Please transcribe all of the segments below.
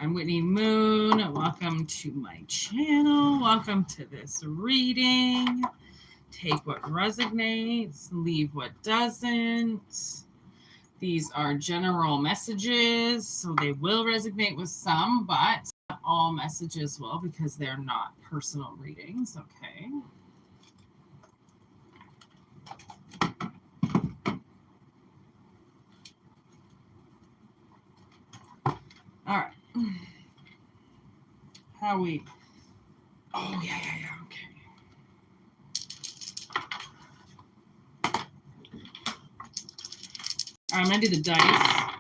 I'm Whitney Moon. Welcome to my channel. Welcome to this reading. Take what resonates, leave what doesn't. These are general messages, so they will resonate with some, but not all messages will because they're not personal readings, okay? All right. How we... Oh, yeah, okay. All right, I'm going to do the dice.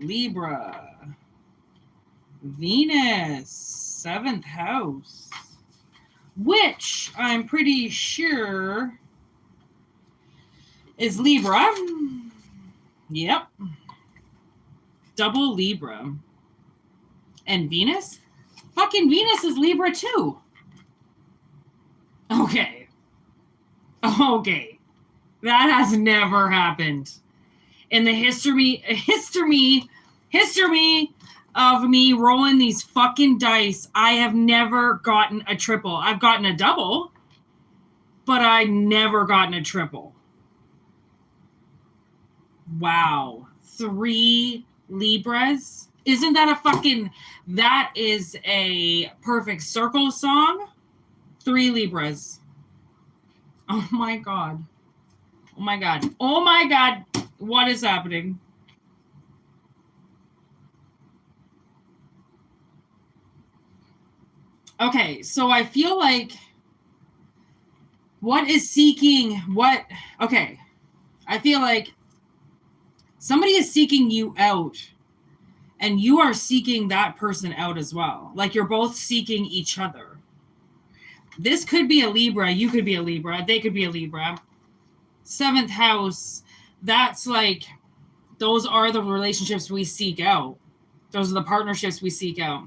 Libra. Venus. 7th house. Which I'm pretty sure is Libra. Yep. Double Libra. And Venus? Fucking Venus is Libra too. Okay. That has never happened. In the history of me rolling these fucking dice, I have never gotten a triple. I've gotten a double, but I never gotten a triple. Wow. 3 Libras. Isn't that a fucking... That is a perfect circle song. 3 Libras. Oh my God. Oh my God. Oh my God. What is happening? Okay, so I feel like what is seeking what? Okay, I feel like somebody is seeking you out and you are seeking that person out as well. Like you're both seeking each other. This could be a Libra. You could be a Libra. They could be a Libra. 7th house. That's like, those are the relationships we seek out. Those are the partnerships we seek out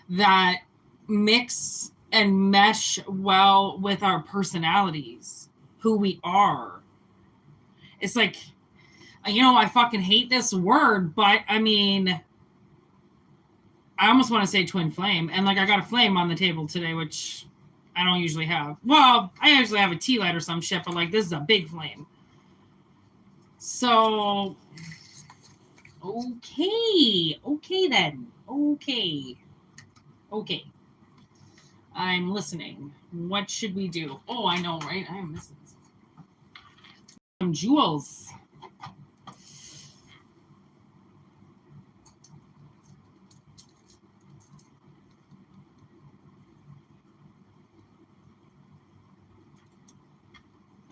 that mix and mesh well with our personalities, who we are. It's like, you know, I fucking hate this word, but I mean, I almost want to say twin flame. And like, I got a flame on the table today, which I don't usually have. Well, I usually have a tea light or some shit, but like, this is a big flame. So, okay then. Okay. I'm listening. What should we do? Oh, I know, right? I am missing some jewels.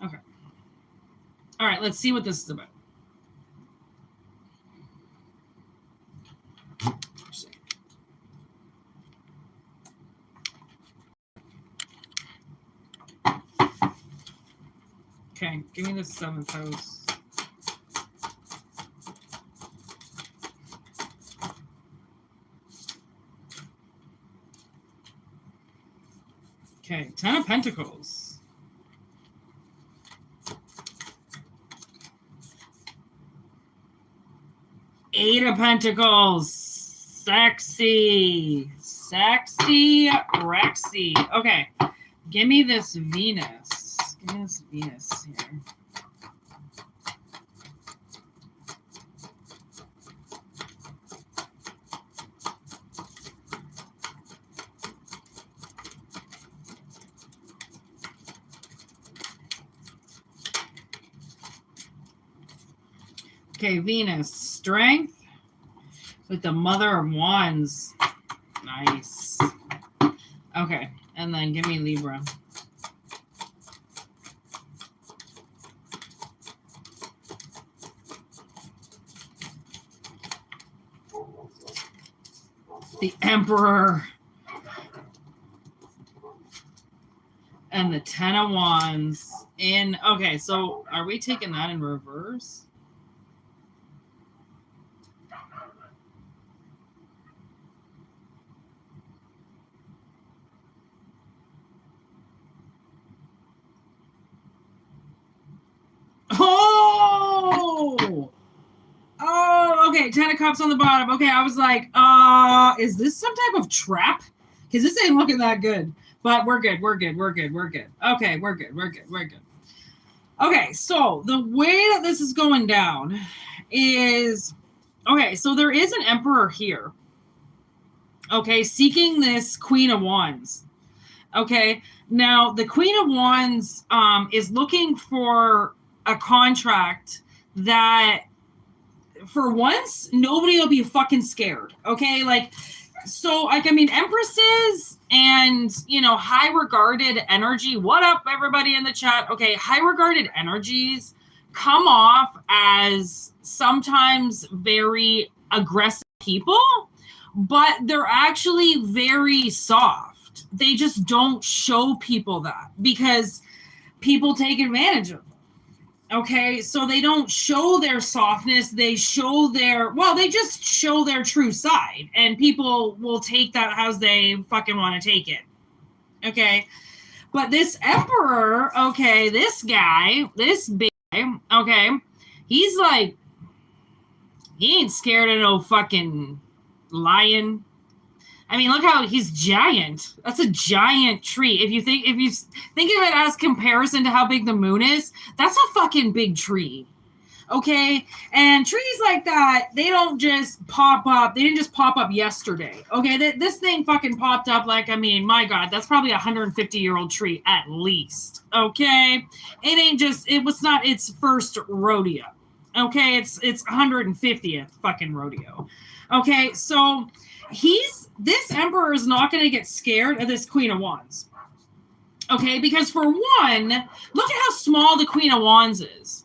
Okay. All right, let's see what this is about. Okay, give me the 7th house. Okay, 10 of Pentacles. Eight of Pentacles. Sexy. Rexy. Okay, give me this Venus. Give me this Venus here. Okay, Venus. Strength with the Mother of Wands. Nice. Okay, and then give me Libra. The Emperor. And the 10 of Wands. Okay, so are we taking that in reverse? Okay, 10 of Cups on the bottom. Okay, I was like, is this some type of trap? Because this ain't looking that good. But we're good. Okay, we're good. Okay, so the way that this is going down is, okay, so there is an Emperor here. Okay, seeking this Queen of Wands. Okay, now the Queen of Wands is looking for a contract that, for once, nobody will be fucking scared. Okay, like, so, like, I mean, Empresses and, you know, high regarded energy. What up, everybody in the chat? Okay, high regarded energies come off as sometimes very aggressive people, but they're actually very soft. They just don't show people that because people take advantage of them. Okay, so they don't show their softness. They show their, well, they just show their true side, and people will take that as they fucking want to take it. Okay, but this Emperor, okay, this guy, this big guy, okay, he's like, he ain't scared of no fucking lion. I mean, look how he's giant. That's a giant tree. If you think of it as comparison to how big the moon is, that's a fucking big tree. Okay? And trees like that, they don't just pop up. They didn't just pop up yesterday. Okay? This thing fucking popped up like, I mean, my God, that's probably a 150-year-old tree at least. Okay? It ain't just, it was not its first rodeo. Okay? It's 150th fucking rodeo. Okay? So this Emperor is not going to get scared of this Queen of Wands. Okay, because for one, look at how small the Queen of Wands is.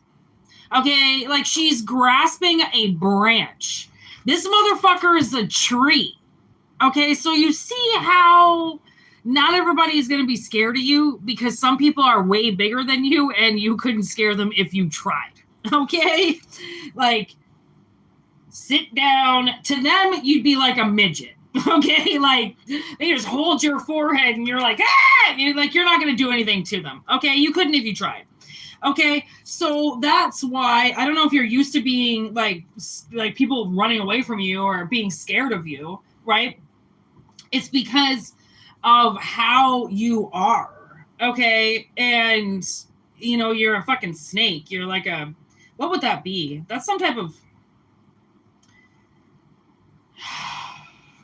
Okay, like she's grasping a branch. This motherfucker is a tree. Okay, so you see how not everybody is going to be scared of you because some people are way bigger than you and you couldn't scare them if you tried. Okay, like, sit down. To them, you'd be like a midget. Okay, like they just hold your forehead and you're like, ah! You're not going to do anything to them. Okay, you couldn't if you tried. Okay, so that's why, I don't know if you're used to being like people running away from you or being scared of you, right? It's because of how you are. Okay, and you know, you're a fucking snake. You're like a, what would that be? That's some type of,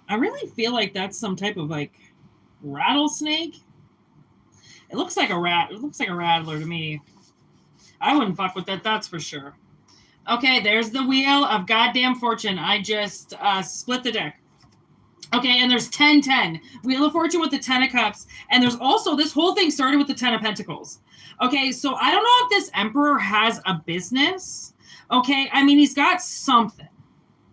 I really feel like that's some type of like rattlesnake. It looks like a rat. It looks like a rattler to me. I wouldn't fuck with that, that's for sure. Okay, there's the Wheel of Goddamn Fortune. I just split the deck. Okay, and there's 10-10. Wheel of Fortune with the 10 of Cups. And there's also, this whole thing started with the 10 of Pentacles. Okay, so I don't know if this Emperor has a business. Okay, I mean, he's got something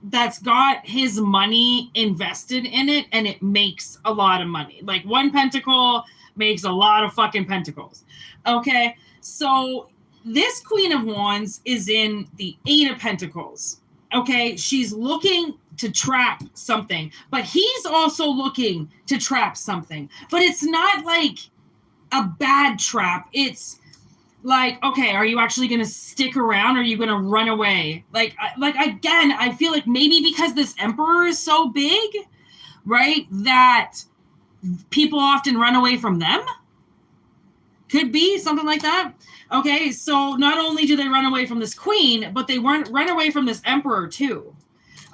that's got his money invested in it, and it makes a lot of money. Like one pentacle makes a lot of fucking pentacles. Okay, so this Queen of Wands is in the 8 of Pentacles. Okay, she's looking to trap something, but he's also looking to trap something. But it's not like a bad trap. It's like, okay, are you actually going to stick around or are you going to run away? Like again, I feel like maybe because this Emperor is so big, right, that people often run away from them. Could be something like that. Okay, so not only do they run away from this queen, but they run away from this Emperor too.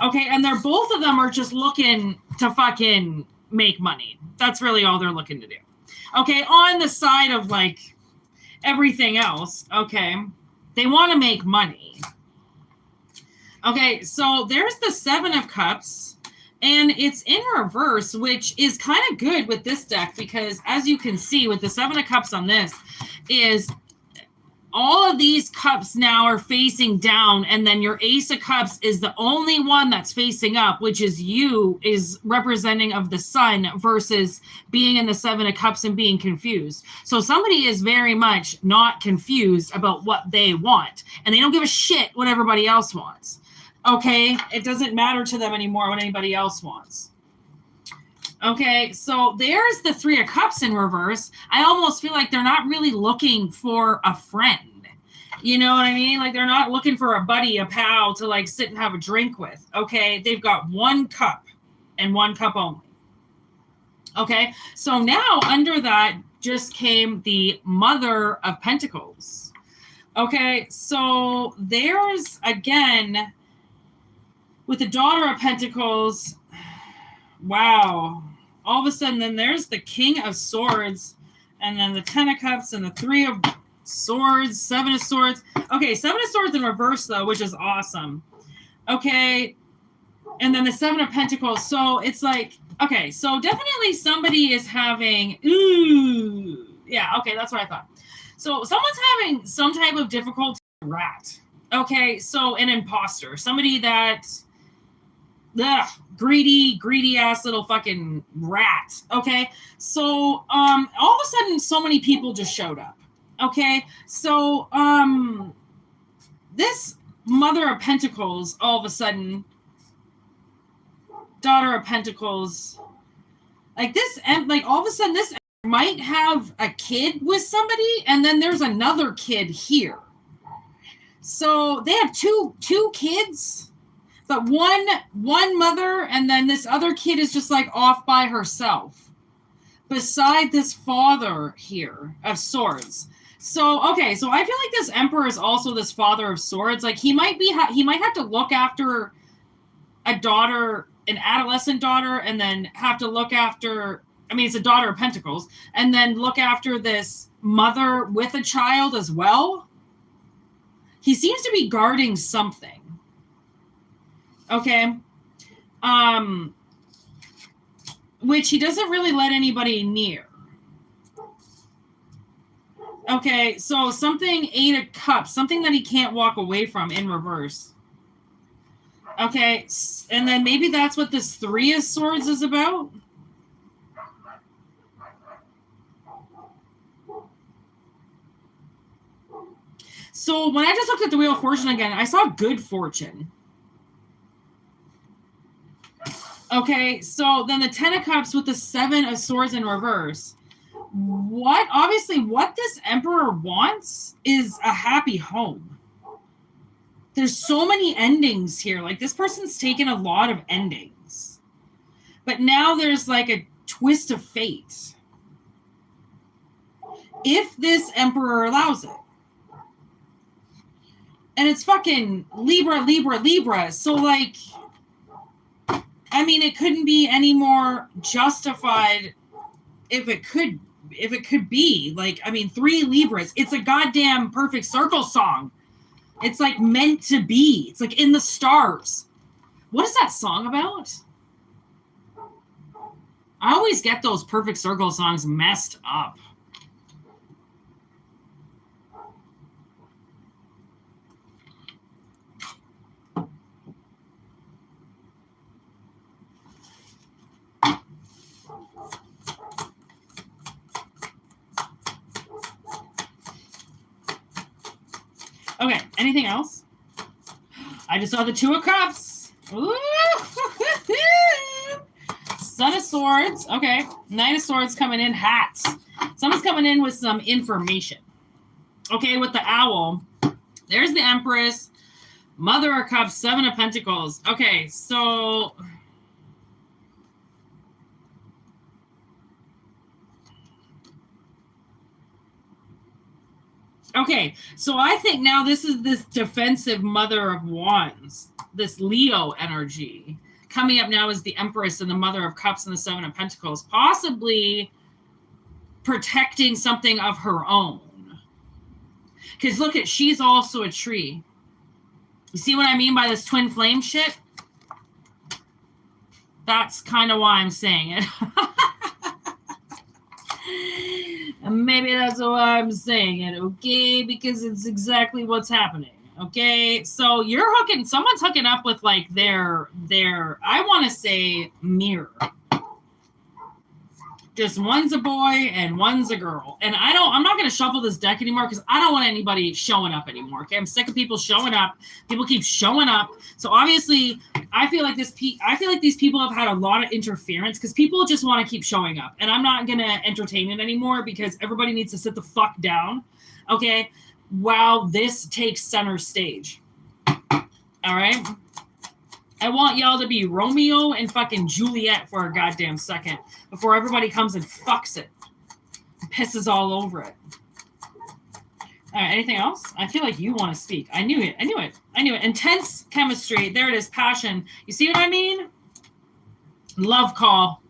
Okay, and they're both of them are just looking to fucking make money. That's really all they're looking to do. Okay, on the side of like everything else, okay, they want to make money. Okay, so there's the 7 of Cups, and it's in reverse, which is kind of good with this deck because as you can see with the 7 of Cups on this is all of these cups now are facing down, and then your Ace of Cups is the only one that's facing up, which is you, is representing of the sun versus being in the 7 of Cups and being confused. So somebody is very much not confused about what they want, and they don't give a shit what everybody else wants. Okay? It doesn't matter to them anymore what anybody else wants. Okay, so there's the 3 of Cups in reverse. I almost feel like they're not really looking for a friend. You know what I mean? Like, they're not looking for a buddy, a pal to like sit and have a drink with. Okay. They've got one cup and one cup only. Okay. So now under that just came the Mother of Pentacles. Okay. So there's again with the Daughter of Pentacles. Wow. All of a sudden, then there's the King of Swords, and then the Ten of Cups, and the Three of Swords, Seven of Swords. Okay, Seven of Swords in reverse, though, which is awesome. Okay, and then the Seven of Pentacles. So it's like, okay, so definitely somebody is having, ooh, yeah, okay, that's what I thought. So someone's having some type of difficulty with rat. Okay, so an imposter, somebody that... Ugh, greedy ass little fucking rat. Okay, so all of a sudden so many people just showed up. Okay, so this Mother of Pentacles, all of a sudden, Daughter of Pentacles, like this, and like all of a sudden this might have a kid with somebody, and then there's another kid here. So they have two kids. But one mother, and then this other kid is just like off by herself, beside this Father here of Swords. So okay, so I feel like this Emperor is also this Father of Swords. Like he might have to look after a daughter, an adolescent daughter, and then have to look after. I mean, it's a Daughter of Pentacles, and then look after this mother with a child as well. He seems to be guarding something. Okay. Which he doesn't really let anybody near. Okay, so something, Eight of Cups, something that he can't walk away from in reverse. Okay, and then maybe that's what this Three of Swords is about. So when I just looked at the Wheel of Fortune again, I saw good fortune. Okay, so then the Ten of Cups with the Seven of Swords in reverse. Obviously, what this Emperor wants is a happy home. There's so many endings here. Like, this person's taken a lot of endings. But now there's like a twist of fate. If this Emperor allows it. And it's fucking Libra, Libra, Libra. So, like... I mean, it couldn't be any more justified if it could be. Like, I mean, 3 Libras. It's a goddamn Perfect Circle song. It's like meant to be. It's like in the stars. What is that song about? I always get those Perfect Circle songs messed up. Okay, anything else? I just saw the Two of Cups. Ooh. Son of Swords. Okay, Knight of Swords coming in. Hats. Someone's coming in with some information. Okay, with the Owl. There's the Empress. Mother of Cups. Seven of Pentacles. Okay, so... Okay, so I think now this is this defensive Mother of Wands, this Leo energy. Coming up now is the Empress and the Mother of Cups and the Seven of Pentacles, possibly protecting something of her own. Because look at, she's also a tree. You see what I mean by this twin flame shit? That's kind of why I'm saying it. Maybe that's why I'm saying it, okay? Because it's exactly what's happening, okay? So someone's hooking up with like their I want to say mirror. Just one's a boy and one's a girl. And I'm not going to shuffle this deck anymore because I don't want anybody showing up anymore. Okay. I'm sick of people showing up. People keep showing up. So obviously I feel like these people have had a lot of interference because people just want to keep showing up, and I'm not going to entertain it anymore because everybody needs to sit the fuck down. Okay. while this takes center stage. All right? I want y'all to be Romeo and fucking Juliet for a goddamn second before everybody comes and fucks it. Pisses all over it. All right, anything else? I feel like you want to speak. I knew it. Intense chemistry. There it is. Passion. You see what I mean? Love call.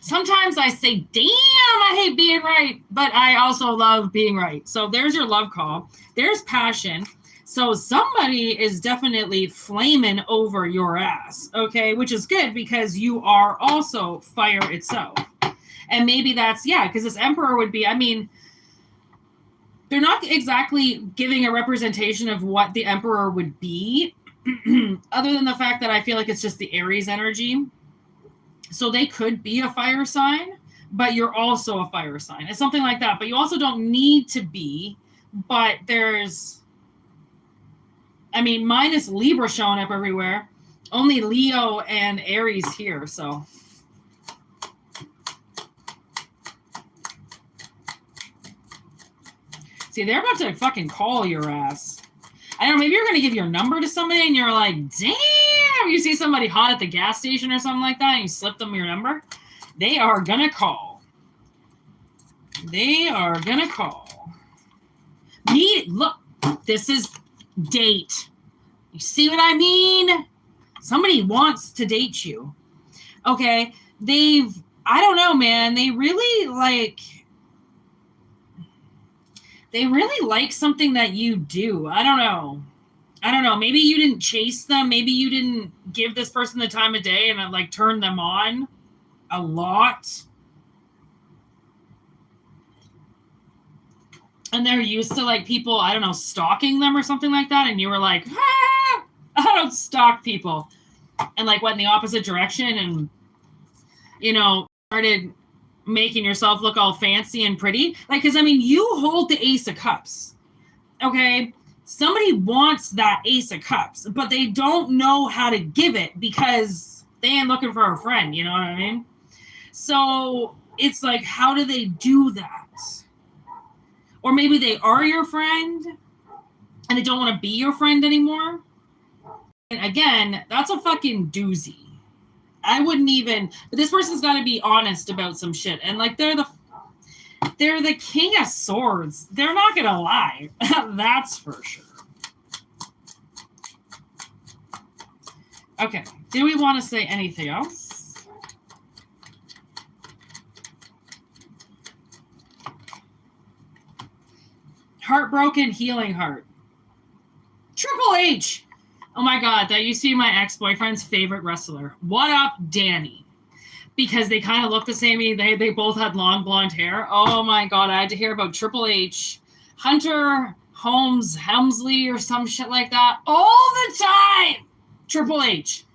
Sometimes I say, damn, I hate being right, but I also love being right. So there's your love call. There's passion. So somebody is definitely flaming over your ass, okay? Which is good because you are also fire itself. And maybe that's, because this emperor would be, I mean, they're not exactly giving a representation of what the emperor would be, other than the fact that I feel like it's just the Aries energy. So they could be a fire sign, but you're also a fire sign. It's something like that. But you also don't need to be, but there's, I mean, mine is Libra showing up everywhere. Only Leo and Aries here, so. See, they're about to fucking call your ass. I don't know, maybe you're going to give your number to somebody and you're like, damn, you see somebody hot at the gas station or something like that and you slip them your number. They are going to call. They are going to call. Look, this is date. You see what I mean? Somebody wants to date you. Okay, I don't know, man. They really like something that you do. I don't know. Maybe you didn't chase them. Maybe you didn't give this person the time of day and like turn them on a lot. And they're used to like people, I don't know, stalking them or something like that. And you were like, I don't stalk people. And like went in the opposite direction and, started making yourself look all fancy and pretty. Like, because I mean, you hold the Ace of Cups. Okay. Somebody wants that Ace of Cups, but they don't know how to give it because they ain't looking for a friend. You know what I mean? So it's like, how do they do that? Or maybe they are your friend and they don't want to be your friend anymore. And again, that's a fucking doozy. I wouldn't even, but this person's got to be honest about some shit. And like, they're the King of Swords. They're not going to lie. That's for sure. Okay. Do we want to say anything else? Heartbroken, healing heart. Triple H. Oh my God, that used to be my ex-boyfriend's favorite wrestler. What up, Danny? Because they kind of look the same. They both had long blonde hair. Oh my God, I had to hear about Triple H. Hunter Helmsley or some shit like that. All the time! Triple H.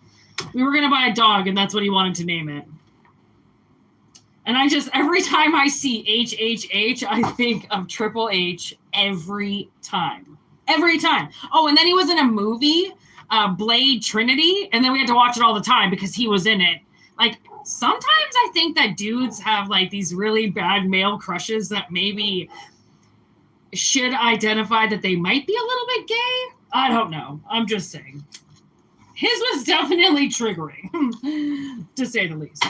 We were going to buy a dog and that's what he wanted to name it. And every time I see HHH, I think of Triple H every time. Every time. Oh, and then he was in a movie, Blade Trinity, and then we had to watch it all the time because he was in it. Like, sometimes I think that dudes have, like, these really bad male crushes that maybe should identify that they might be a little bit gay. I don't know. I'm just saying. His was definitely triggering, to say the least.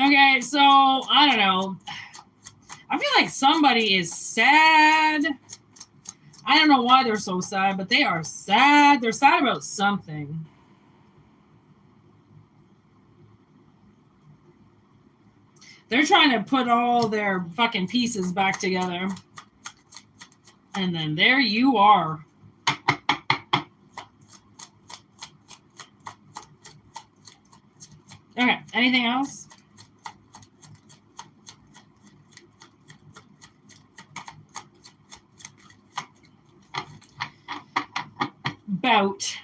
Okay, so, I don't know. I feel like somebody is sad. I don't know why they're so sad, but they are sad. They're sad about something. They're trying to put all their fucking pieces back together. And then there you are. Okay, anything else? Bout.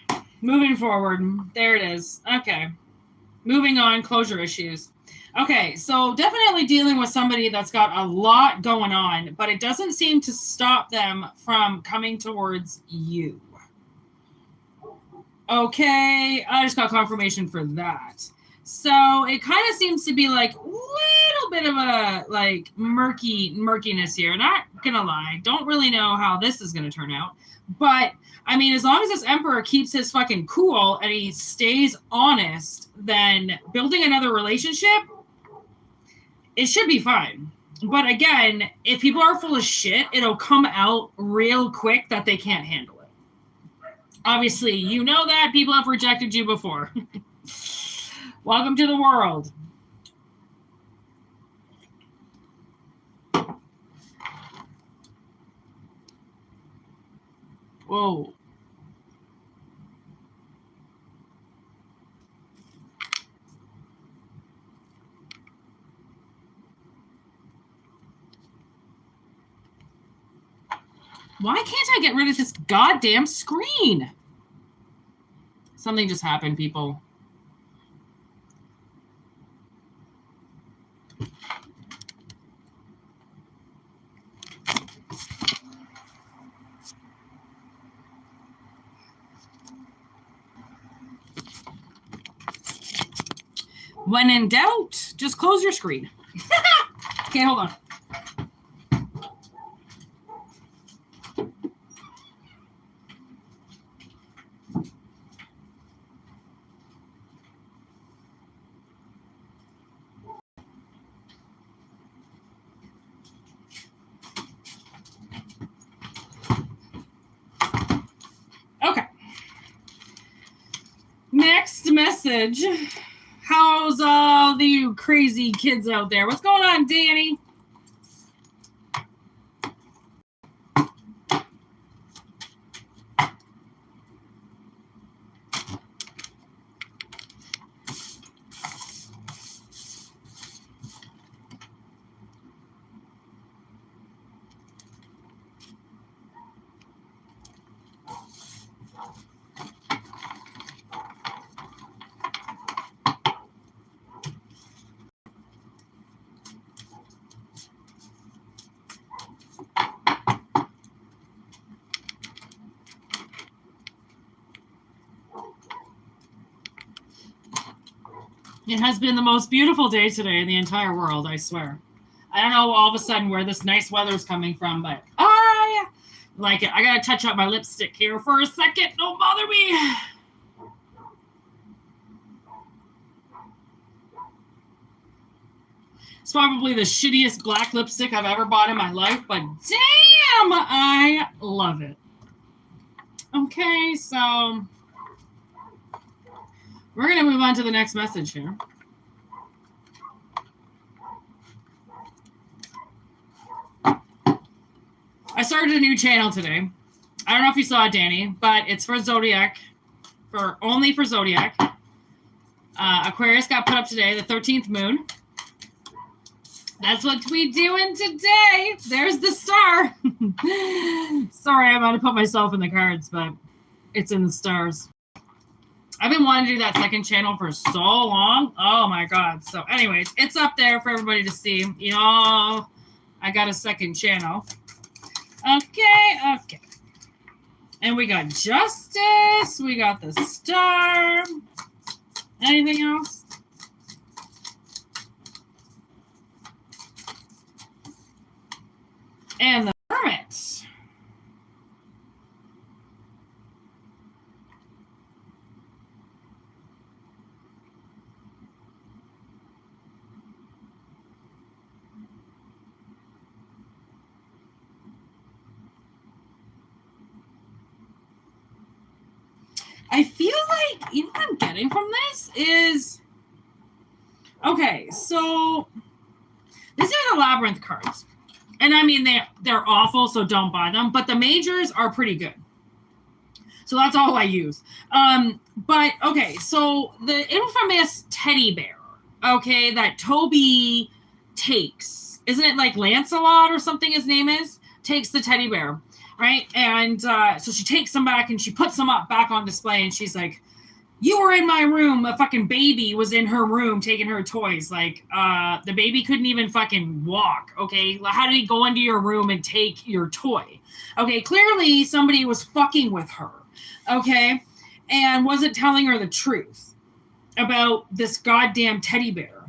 Moving forward. There it is. Okay. Moving on. Closure issues. Okay, so definitely dealing with somebody that's got a lot going on, but it doesn't seem to stop them from coming towards you. Okay, I just got confirmation for that. So it kind of seems to be like a little little bit of a like murkiness here. Not gonna lie, don't really know how this is gonna turn out. But I mean, as long as this emperor keeps his fucking cool and he stays honest, then building another relationship, it should be fine. But again, if people are full of shit, it'll come out real quick that they can't handle it. Obviously, you know that people have rejected you before. Welcome to the world. Whoa. Why can't I get rid of this goddamn screen? Something just happened, people. When in doubt, just close your screen. Okay, hold on. Okay. Next message. How's all you crazy kids out there? What's going on, Danny? It has been the most beautiful day today in the entire world, I swear. I don't know all of a sudden where this nice weather's coming from, but I like it. I gotta touch up my lipstick here for a second. Don't bother me. It's probably the shittiest black lipstick I've ever bought in my life, but damn, I love it. Okay, so we're going to move on to the next message here. I started a new channel today. I don't know if you saw it, Danny, but it's for Zodiac, only for Zodiac. Aquarius got put up today, the 13th moon. That's what we doing today. There's the star. Sorry, I might have put myself in the cards, but it's in the stars. I've been wanting to do that second channel for so long. Oh my God. So anyways, it's up there for everybody to see. Y'all, I got a second channel. Okay. And we got Justice. We got the Star. Anything else? And the Hermit. I feel like, you know what I'm getting from this is, okay, so these are the Labyrinth cards. And I mean, they're awful, so don't buy them. But the majors are pretty good. So that's all I use. But, okay, so the infamous teddy bear, okay, that Toby takes. Isn't it like Lancelot or something his name is? Takes the teddy bear, right? And so she takes him back and she puts him up back on display. And she's like, you were in my room. A fucking baby was in her room taking her toys. Like, the baby couldn't even fucking walk, okay? How did he go into your room and take your toy? Okay, clearly somebody was fucking with her, okay? And wasn't telling her the truth about this goddamn teddy bear.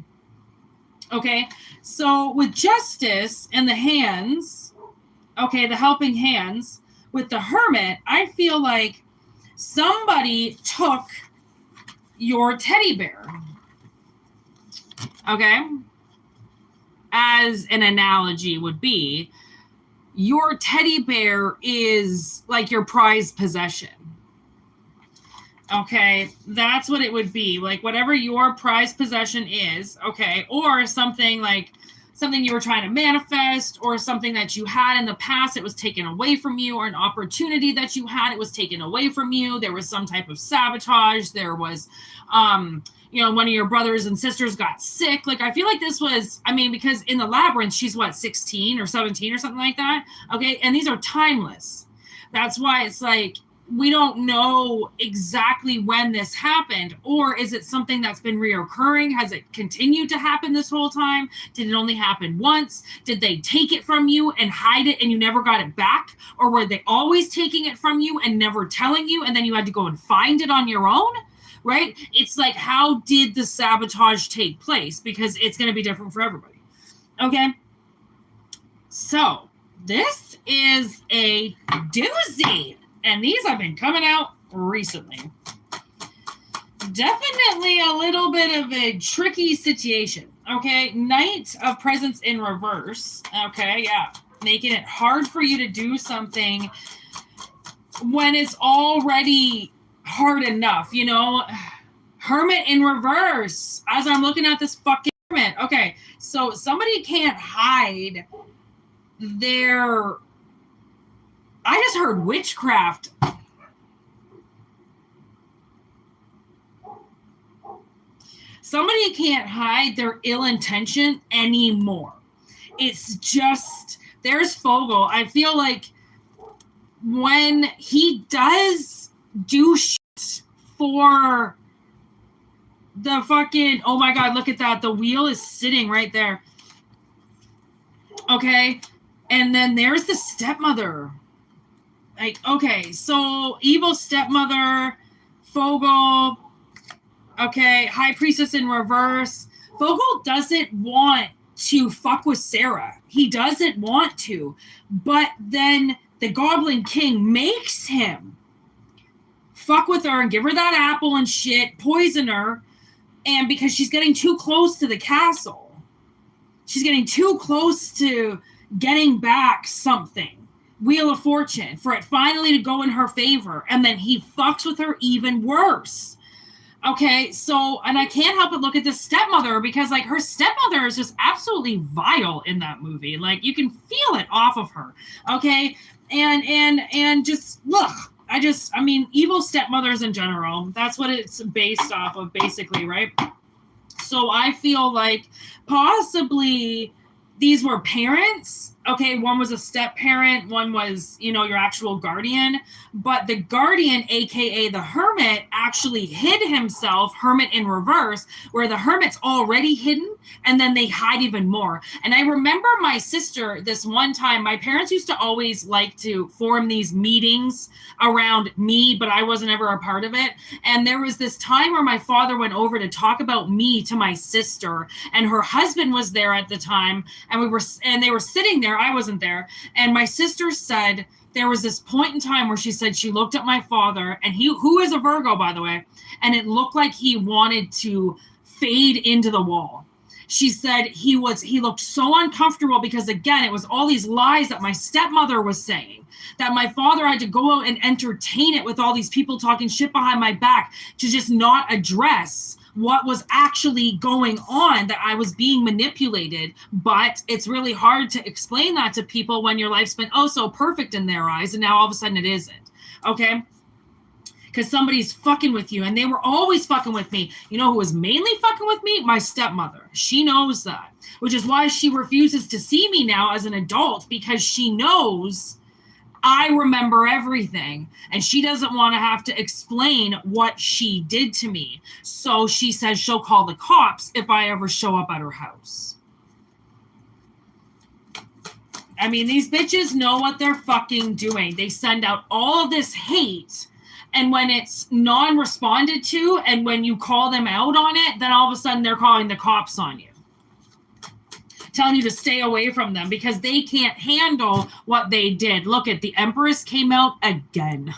Okay, so with justice and the hands, okay, the helping hands, with the hermit, I feel like somebody took your teddy bear. Okay? As an analogy would be, your teddy bear is like your prized possession. Okay, that's what it would be. Like whatever your prized possession is, okay, or something you were trying to manifest, or something that you had in the past, it was taken away from you, or an opportunity that you had, it was taken away from you. There was some type of sabotage. There was, one of your brothers and sisters got sick. Like, I feel like this was, because in the labyrinth, she's what, 16 or 17 or something like that. Okay. And these are timeless. That's why it's like, we don't know exactly when this happened, or is it something that's been reoccurring? Has it continued to happen this whole time? Did it only happen once? Did they take it from you and hide it and you never got it back? Or were they always taking it from you and never telling you, and then you had to go and find it on your own? Right? It's like, how did the sabotage take place? Because it's going to be different for everybody. Okay? So, this is a doozy. And these have been coming out recently. Definitely a little bit of a tricky situation. Okay, Knight of Presents in reverse. Okay, yeah. Making it hard for you to do something when it's already hard enough, Hermit in reverse. As I'm looking at this fucking hermit. Okay, so somebody can't hide their... I just heard witchcraft. Somebody can't hide their ill intention anymore. It's just, there's Fogel. I feel like when he does do shit for the fucking, oh my God, look at that. The wheel is sitting right there. Okay. And then there's the stepmother. Like, okay, so evil stepmother, Fogel, okay, High Priestess in reverse. Fogel doesn't want to fuck with Sarah. He doesn't want to. But then the Goblin King makes him fuck with her and give her that apple and shit, poison her, and because she's getting too close to the castle. She's getting too close to getting back something. Wheel of Fortune, for it finally to go in her favor, and then he fucks with her even worse. Okay, so, and I can't help but look at this stepmother, because like her stepmother is just absolutely vile in that movie. Like, you can feel it off of her. Okay, and just look, evil stepmothers in general, that's what it's based off of, basically, right? So I feel like possibly these were parents. Okay, one was a step parent, one was, your actual guardian. But the guardian, aka the hermit, actually hid himself, hermit in reverse, where the hermit's already hidden, and then they hide even more. And I remember my sister, this one time, my parents used to always like to form these meetings around me, but I wasn't ever a part of it. And there was this time where my father went over to talk about me to my sister, and her husband was there at the time, and they were sitting there. I wasn't there. And my sister said there was this point in time where she said she looked at my father, and who is a Virgo, by the way, and it looked like he wanted to fade into the wall. She said he looked so uncomfortable because, again, it was all these lies that my stepmother was saying, that my father had to go out and entertain it with all these people talking shit behind my back to just not address what was actually going on, that I was being manipulated. But it's really hard to explain that to people when your life's been so perfect in their eyes, and now all of a sudden it isn't. Okay? Because somebody's fucking with you, and they were always fucking with me. You know who was mainly fucking with me? My stepmother. She knows that, which is why she refuses to see me now as an adult, because she knows I remember everything, and she doesn't want to have to explain what she did to me. So she says she'll call the cops if I ever show up at her house. These bitches know what they're fucking doing. They send out all of this hate, and when it's non-responded to, and when you call them out on it, then all of a sudden they're calling the cops on you. telling you to stay away from them because they can't handle what they did. Look at the Empress came out again.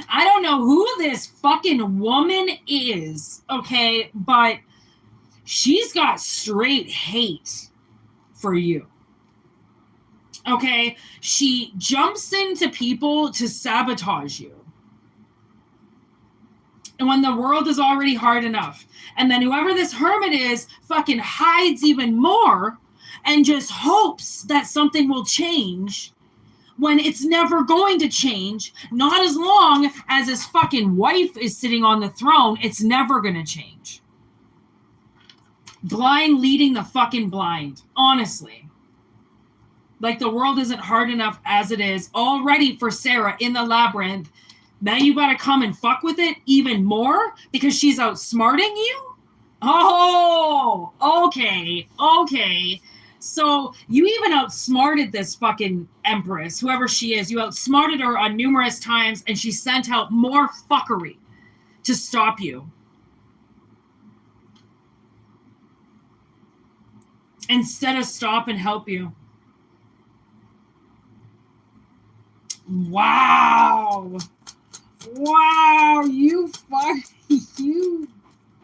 I don't know who this fucking woman is, okay, but she's got straight hate for you. Okay, she jumps into people to sabotage you. And when the world is already hard enough. And then whoever this hermit is fucking hides even more and just hopes that something will change when it's never going to change. Not as long as his fucking wife is sitting on the throne, it's never going to change. Blind leading the fucking blind, honestly. Like the world isn't hard enough as it is already for Sarah in the labyrinth. Now you got to come and fuck with it even more because she's outsmarting you? Oh, okay. So you even outsmarted this fucking Empress, whoever she is. You outsmarted her on numerous times, and she sent out more fuckery to stop you. Instead of stop and help you. Wow, you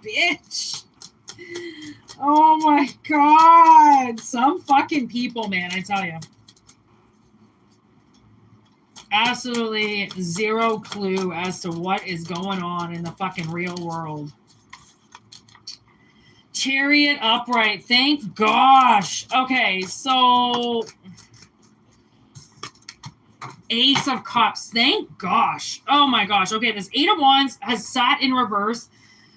bitch. Oh my God. Some fucking people, man, I tell you. Absolutely zero clue as to what is going on in the fucking real world. Chariot upright. Thank gosh. Okay, so Ace of Cups. Thank gosh. Oh my gosh. Okay, this Eight of Wands has sat in reverse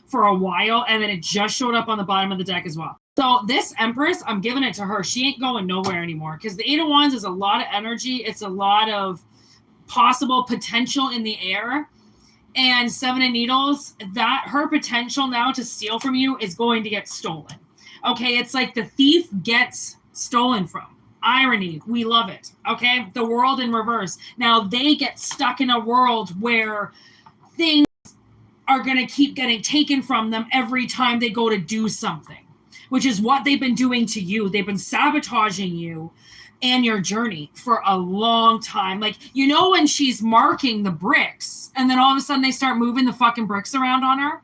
for a while, and then it just showed up on the bottom of the deck as well. So this Empress, I'm giving it to her. She ain't going nowhere anymore because the Eight of Wands is a lot of energy. It's a lot of possible potential in the air. And Seven of Needles, that her potential now to steal from you is going to get stolen. Okay, it's like the thief gets stolen from. Irony, we love it. Okay, the world in reverse. Now they get stuck in a world where things are going to keep getting taken from them every time they go to do something, which is what they've been doing to you. They've been sabotaging you and your journey for a long time. Like, you know, when she's marking the bricks and then all of a sudden they start moving the fucking bricks around on her.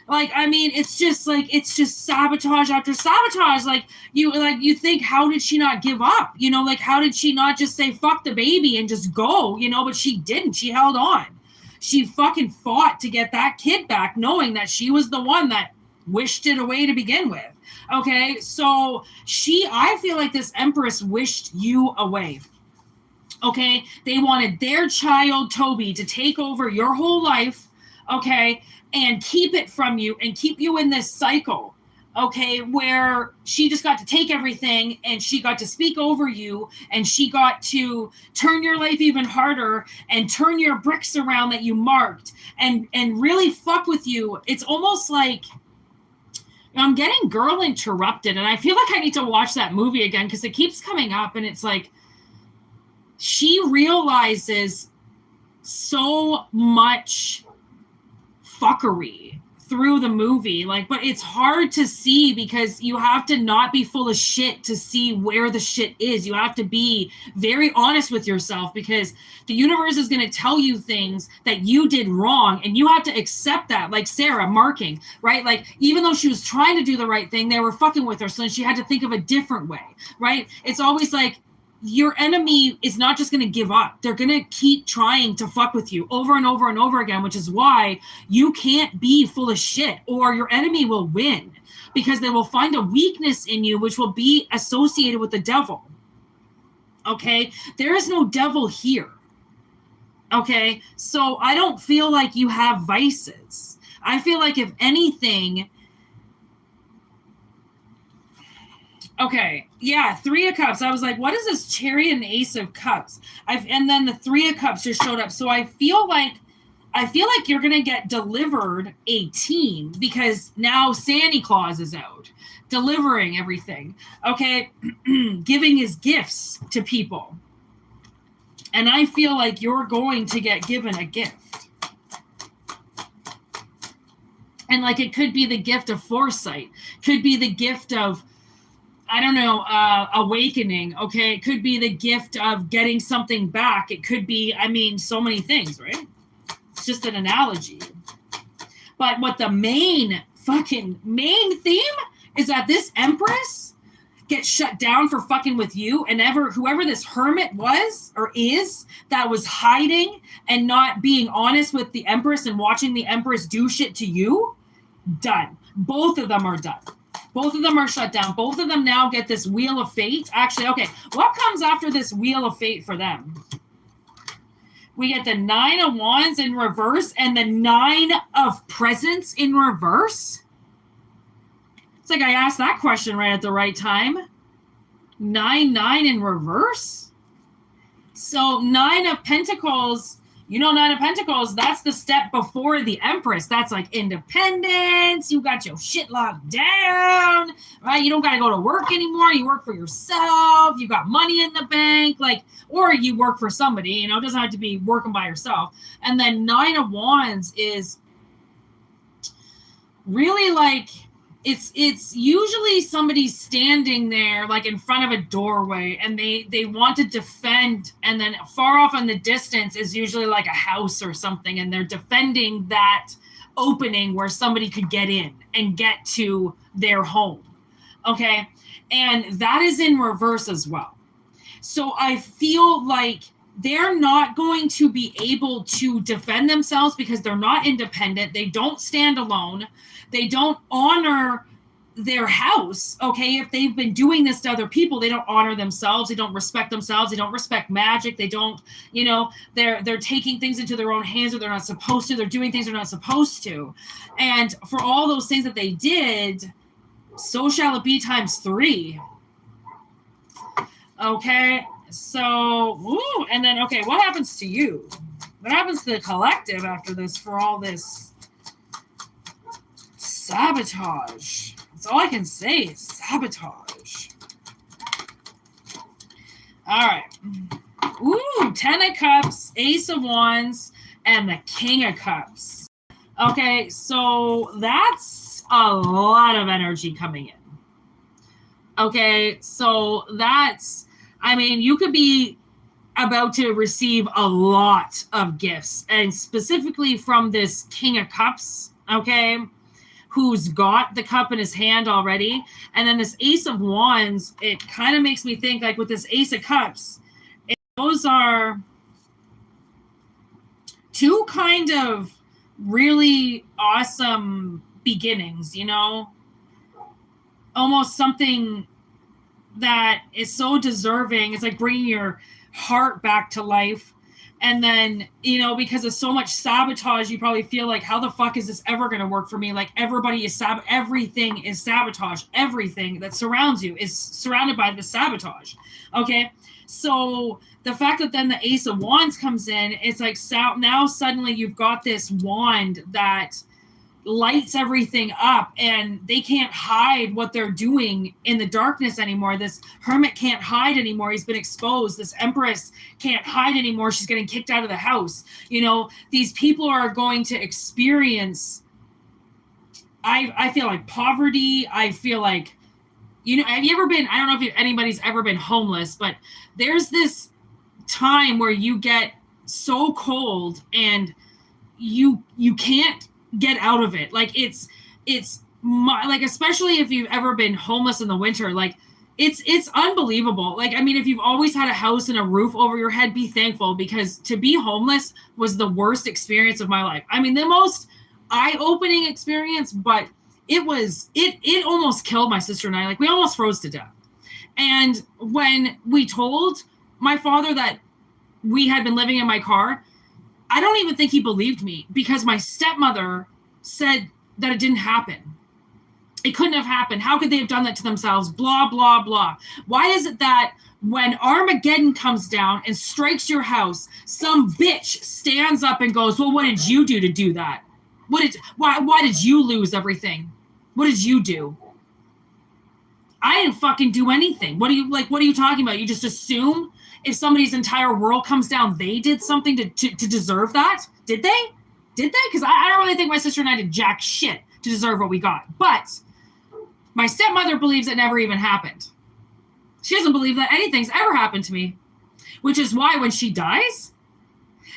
Like, I mean, it's just sabotage after sabotage. Like you think, how did she not give up? You know, like, how did she not just say, fuck the baby and just go, you know, but she didn't. She held on. She fucking fought to get that kid back, knowing that she was the one that wished it away to begin with. Okay, so I feel like this Empress wished you away. Okay, they wanted their child, Toby, to take over your whole life, okay, and keep it from you and keep you in this cycle. Okay, where she just got to take everything and she got to speak over you and she got to turn your life even harder and turn your bricks around that you marked and really fuck with you. It's almost like I'm getting Girl Interrupted, and I feel like I need to watch that movie again because it keeps coming up, and it's like she realizes so much fuckery through the movie, like, but it's hard to see because you have to not be full of shit to see where the shit is. You have to be very honest with yourself because the universe is going to tell you things that you did wrong, and you have to accept that. Like Sarah marking, right? Like, even though she was trying to do the right thing, they were fucking with her, so she had to think of a different way, right? It's always like, your enemy is not just going to give up. They're going to keep trying to fuck with you over and over and over again, which is why you can't be full of shit or your enemy will win because they will find a weakness in you, which will be associated with the devil. Okay? There is no devil here. Okay? So I don't feel like you have vices. I feel like if anything... Okay, yeah, Three of Cups. I was like, what is this Chariot and Ace of Cups? And then the Three of Cups just showed up. So I feel like you're going to get delivered a team because now Santa Claus is out, delivering everything. Okay, giving his gifts to people. And I feel like you're going to get given a gift. And like, it could be the gift of foresight, could be the gift of I don't know, awakening. Okay. It could be the gift of getting something back. It could be, I mean, so many things, right? It's just an analogy. But what the main theme is that this Empress gets shut down for fucking with you, and whoever this hermit was or is that was hiding and not being honest with the Empress and watching the Empress do shit to you, done. Both of them are done. Both of them are shut down. Both of them now get this Wheel of Fate. Actually, okay, what comes after this Wheel of Fate for them? We get the 9 of Wands in reverse and the 9 of Presents in reverse. It's like I asked that question right at the right time. 9 in reverse. So 9 of Pentacles, 9 of Pentacles, that's the step before the Empress. That's like independence. You got your shit locked down, right? You don't got to go to work anymore. You work for yourself. You got money in the bank, or you work for somebody, it doesn't have to be working by yourself. And then 9 of Wands is really it's usually somebody standing there in front of a doorway, and they want to defend, and then far off in the distance is usually like a house or something, and they're defending that opening where somebody could get in and get to their home. Okay. And that is in reverse as well. So I feel like they're not going to be able to defend themselves because they're not independent. They don't stand alone. They don't honor their house. Okay. If they've been doing this to other people, they don't honor themselves. They don't respect themselves. They don't respect magic. They don't, they're taking things into their own hands that they're not supposed to. They're doing things they're not supposed to. And for all those things that they did, so shall it be times 3. Okay. So, and then, okay, what happens to you? What happens to the collective after this for all this sabotage? That's all I can say is sabotage. All right. 10 of Cups, Ace of Wands, and the King of Cups. Okay, so that's a lot of energy coming in. Okay, so you could be about to receive a lot of gifts, and specifically from this King of Cups, okay, who's got the cup in his hand already. And then this Ace of Wands, it kind of makes me think with this Ace of Cups, those are 2 kind of really awesome beginnings, almost something that is so deserving. It's like bringing your heart back to life. And then, because of so much sabotage, you probably feel like, how the fuck is this ever going to work for me? Everybody is everything is sabotage. Everything that surrounds you is surrounded by the sabotage. Okay. So the fact that then the Ace of Wands comes in, it's like, now suddenly you've got this wand that lights everything up, and they can't hide what they're doing in the darkness anymore. This hermit can't hide anymore. He's been exposed. This Empress can't hide anymore. She's getting kicked out of the house. These people are going to experience, I feel like, poverty. I feel like, have you ever been, I don't know if anybody's ever been homeless, but there's this time where you get so cold and you can't get out of it. Especially if you've ever been homeless in the winter, it's unbelievable. If you've always had a house and a roof over your head, be thankful, because to be homeless was the worst experience of my life. The most eye-opening experience, but it almost killed my sister and I. We almost froze to death. And when we told my father that we had been living in my car, I don't even think he believed me, because my stepmother said that it didn't happen. It couldn't have happened. How could they have done that to themselves? Blah, blah, blah. Why is it that when Armageddon comes down and strikes your house, some bitch stands up and goes, well, what did you do to do that? Why did you lose everything? What did you do? I didn't fucking do anything. What are you talking about? You just assume if somebody's entire world comes down, they did something to deserve that? Did they? Because I don't really think my sister and I did jack shit to deserve what we got. But my stepmother believes it never even happened. She doesn't believe that anything's ever happened to me, which is why when she dies,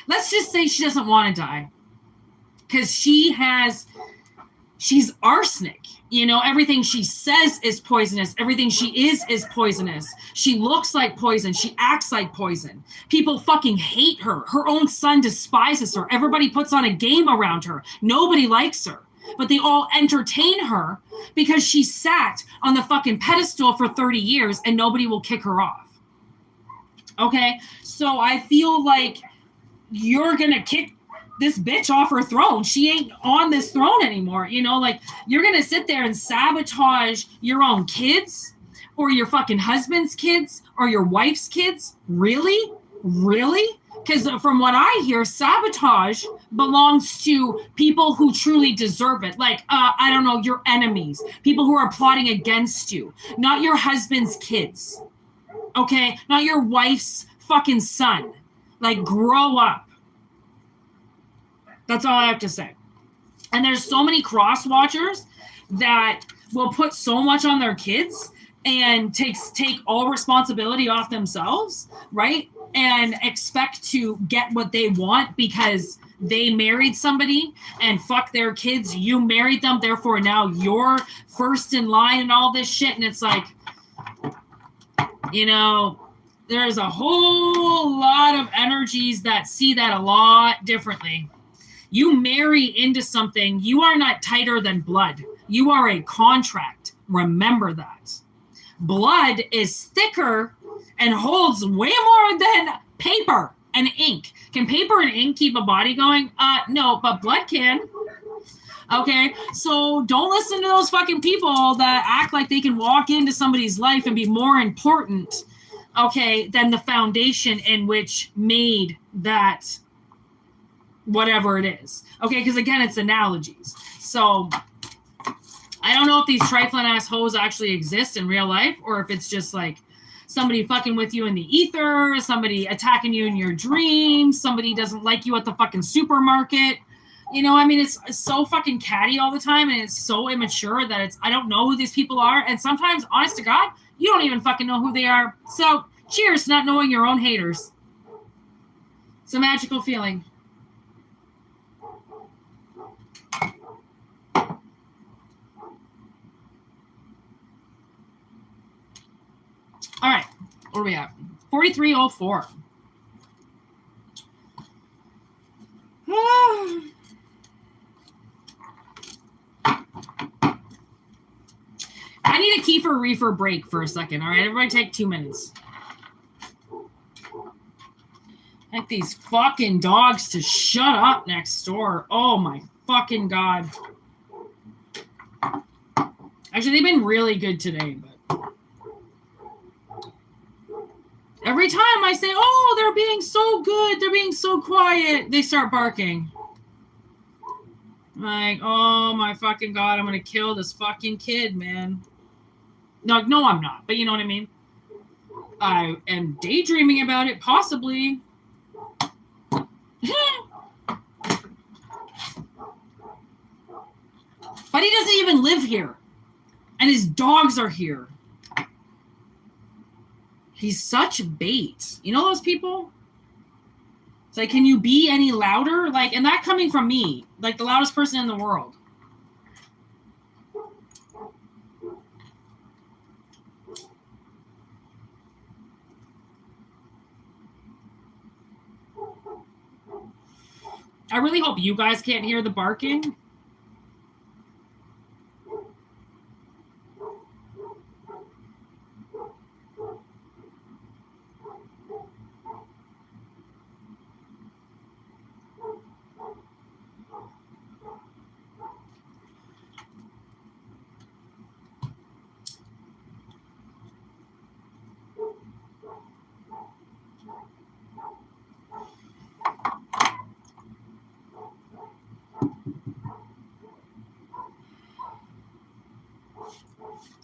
let's just say she doesn't want to die because she's arsenic. You know, everything she says is poisonous. Everything she is poisonous. She looks like poison. She acts like poison. People fucking hate her. Her own son despises her. Everybody puts on a game around her. Nobody likes her. But they all entertain her because she sat on the fucking pedestal for 30 years and nobody will kick her off. Okay? So I feel like you're going to kick this bitch off her throne. She ain't on this throne anymore. You know, like you're going to sit there and sabotage your own kids or your fucking husband's kids or your wife's kids. Really? Really? Because from what I hear, sabotage belongs to people who truly deserve it. Like, I don't know, your enemies, people who are plotting against you, not your husband's kids. Okay? Not your wife's fucking son. Like, grow up. That's all I have to say. And there's so many cross watchers that will put so much on their kids and take all responsibility off themselves, right? And expect to get what they want because they married somebody and fuck their kids. You married them, therefore now you're first in line and all this shit. And it's like, you know, there's a whole lot of energies that see that a lot differently. You marry into something, you are not tighter than blood. You are a contract. Remember that. Blood is thicker and holds way more than paper and ink. Can paper and ink keep a body going? No, but blood can. Okay, so don't listen to those fucking people that act like they can walk into somebody's life and be more important, okay, than the foundation in which made that whatever it is. Okay, because again, it's analogies. So I don't know if these trifling ass hoes actually exist in real life or if it's just like somebody fucking with you in the ether, somebody attacking you in your dreams, somebody doesn't like you at the fucking supermarket. You know, I mean, it's so fucking catty all the time and it's so immature that it's, I don't know who these people are. And sometimes, honest to God, you don't even fucking know who they are. So cheers to not knowing your own haters. It's a magical feeling. All right, where are we at? 4304. I need a kefir reefer break for a second. All right, everybody take 2 minutes. Like these fucking dogs to shut up next door. Oh my fucking God. Actually, they've been really good today, but every time I say, oh, they're being so good, they're being so quiet, they start barking. I'm like, oh my fucking God, I'm going to kill this fucking kid, man. No, I'm not, but you know what I mean? I am daydreaming about it, possibly. But he doesn't even live here. And his dogs are here. He's such bait. You know those people? It's like, can you be any louder? Like, and that coming from me, like the loudest person in the world. I really hope you guys can't hear the barking.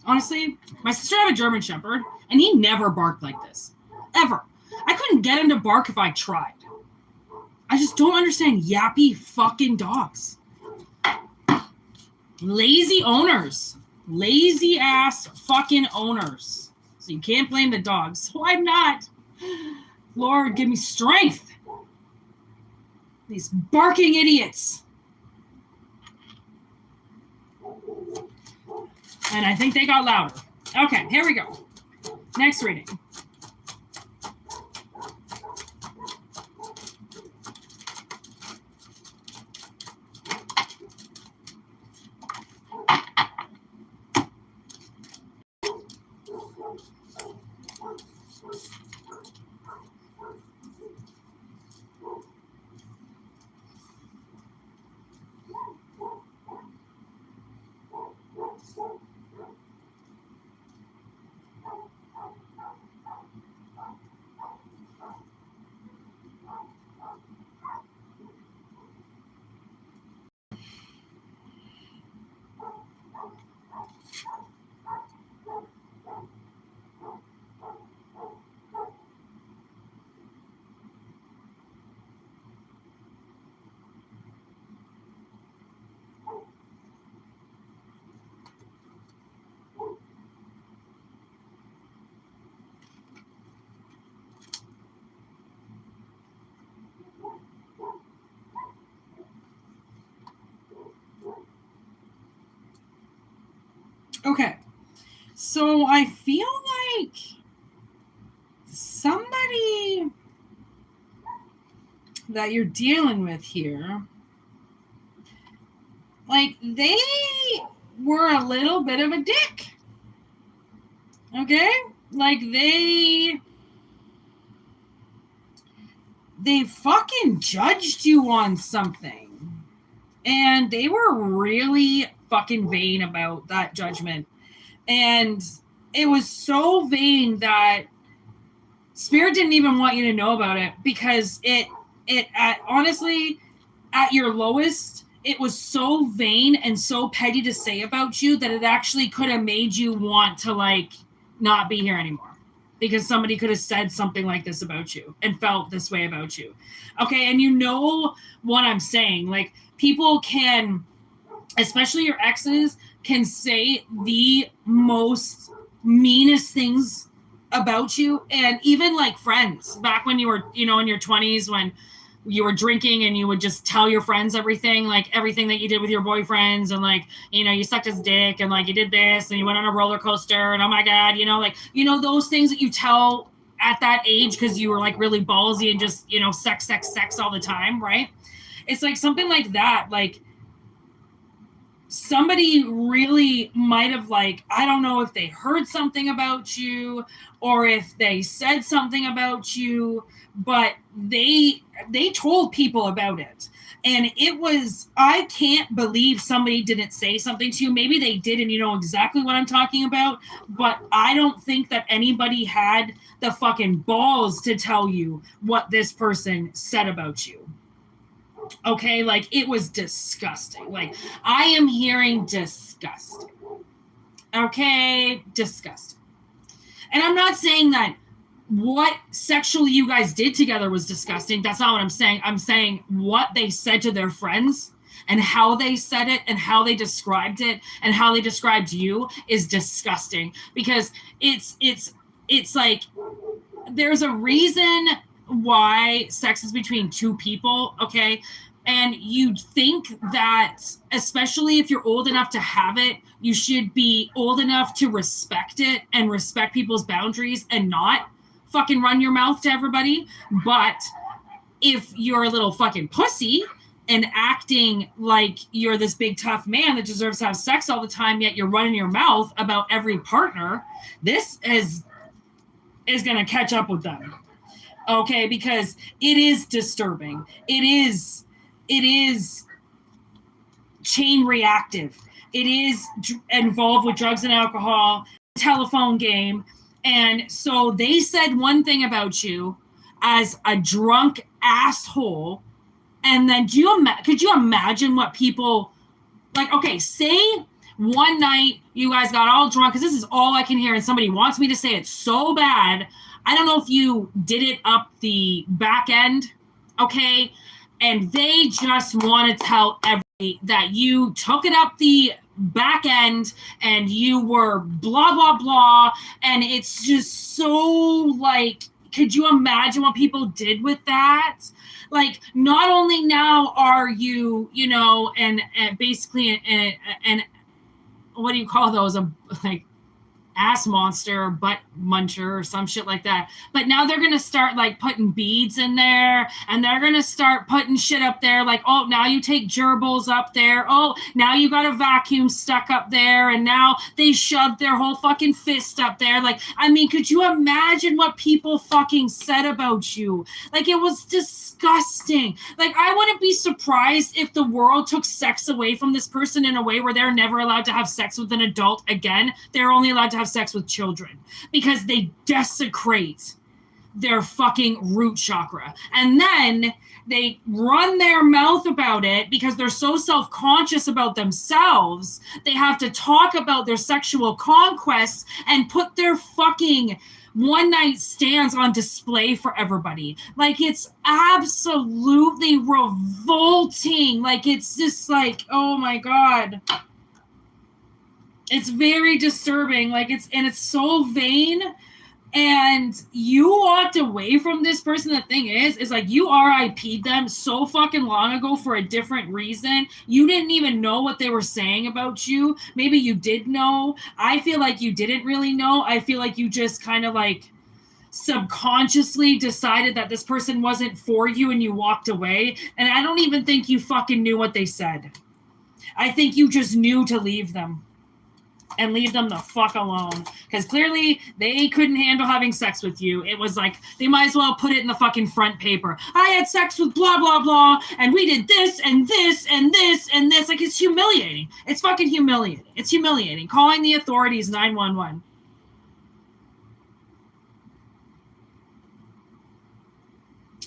Honestly, my sister had a German Shepherd, and he never barked like this. Ever. I couldn't get him to bark if I tried. I just don't understand yappy fucking dogs. Lazy owners. Lazy ass fucking owners. So you can't blame the dogs. So I'm not. Lord, give me strength. These barking idiots. And I think they got louder. Okay, here we go. Next reading. Okay, so I feel like somebody that you're dealing with here, like they were a little bit of a dick. Okay? Like they fucking judged you on something. And they were really fucking vain about that judgment. And it was so vain that Spirit didn't even want you to know about it, because honestly, at your lowest, it was so vain and so petty to say about you that it actually could have made you want to like not be here anymore, because somebody could have said something like this about you and felt this way about you. Okay. And you know what I'm saying? Like, people can, especially your exes, can say the most meanest things about you. And even like friends back when you were, in your 20s, when you were drinking and you would just tell your friends everything, like everything that you did with your boyfriends, and like, you sucked his dick, and like you did this, and you went on a roller coaster, and oh my God, those things that you tell at that age because you were like really ballsy and just, sex all the time, right? It's like something like that. Like, somebody really might have, like, I don't know if they heard something about you or if they said something about you, but they told people about it. And it was, I can't believe somebody didn't say something to you. Maybe they did, and you know exactly what I'm talking about, but I don't think that anybody had the fucking balls to tell you what this person said about you. Okay, like, it was disgusting. Like, I am hearing disgusting. Okay, disgusting. And I'm not saying that what sexually you guys did together was disgusting. That's not what I'm saying. I'm saying what they said to their friends and how they said it and how they described it and how they described you is disgusting, because it's like, there's a reason why sex is between two people, okay? And you'd think that, especially if you're old enough to have it, you should be old enough to respect it and respect people's boundaries and not fucking run your mouth to everybody. But if you're a little fucking pussy and acting like you're this big tough man that deserves to have sex all the time, yet you're running your mouth about every partner, this is going to catch up with them. Okay, because it is disturbing. It is chain reactive. It is involved with drugs and alcohol, telephone game. And so they said one thing about you as a drunk asshole. And then could you imagine what people, like, okay, say one night you guys got all drunk, because this is all I can hear, and somebody wants me to say it so bad. I don't know if you did it up the back end, okay? And they just want to tell everybody that you took it up the back end and you were blah, blah, blah. And it's just so like, could you imagine what people did with that? Like, not only now are you, you know, and basically and what do you call those? Like ass monster, butt muncher, or some shit like that. But now they're gonna start like putting beads in there, and they're gonna start putting shit up there. Like, oh, now you take gerbils up there. Oh, now you got a vacuum stuck up there, and now they shoved their whole fucking fist up there. Like, I mean, could you imagine what people fucking said about you? Like, it was disgusting. Like, I wouldn't be surprised if the world took sex away from this person in a way where they're never allowed to have sex with an adult again. They're only allowed to have sex with children because they desecrate their fucking root chakra. And then they run their mouth about it because they're so self-conscious about themselves. They have to talk about their sexual conquests and put their fucking one-night stands on display for everybody. Like, it's absolutely revolting. Like, it's just like, oh my God. It's very disturbing. Like, it's so vain. And you walked away from this person. The thing is like, you RIP'd them so fucking long ago for a different reason. You didn't even know what they were saying about you. Maybe you did know. I feel like you didn't really know. I feel like you just kind of like subconsciously decided that this person wasn't for you and you walked away. And I don't even think you fucking knew what they said. I think you just knew to leave them. And leave them the fuck alone. Because clearly they couldn't handle having sex with you. It was like, they might as well put it in the fucking front paper. I had sex with blah, blah, blah, and we did this, and this, and this, and this. Like, it's humiliating. It's fucking humiliating. It's humiliating. Calling the authorities 911.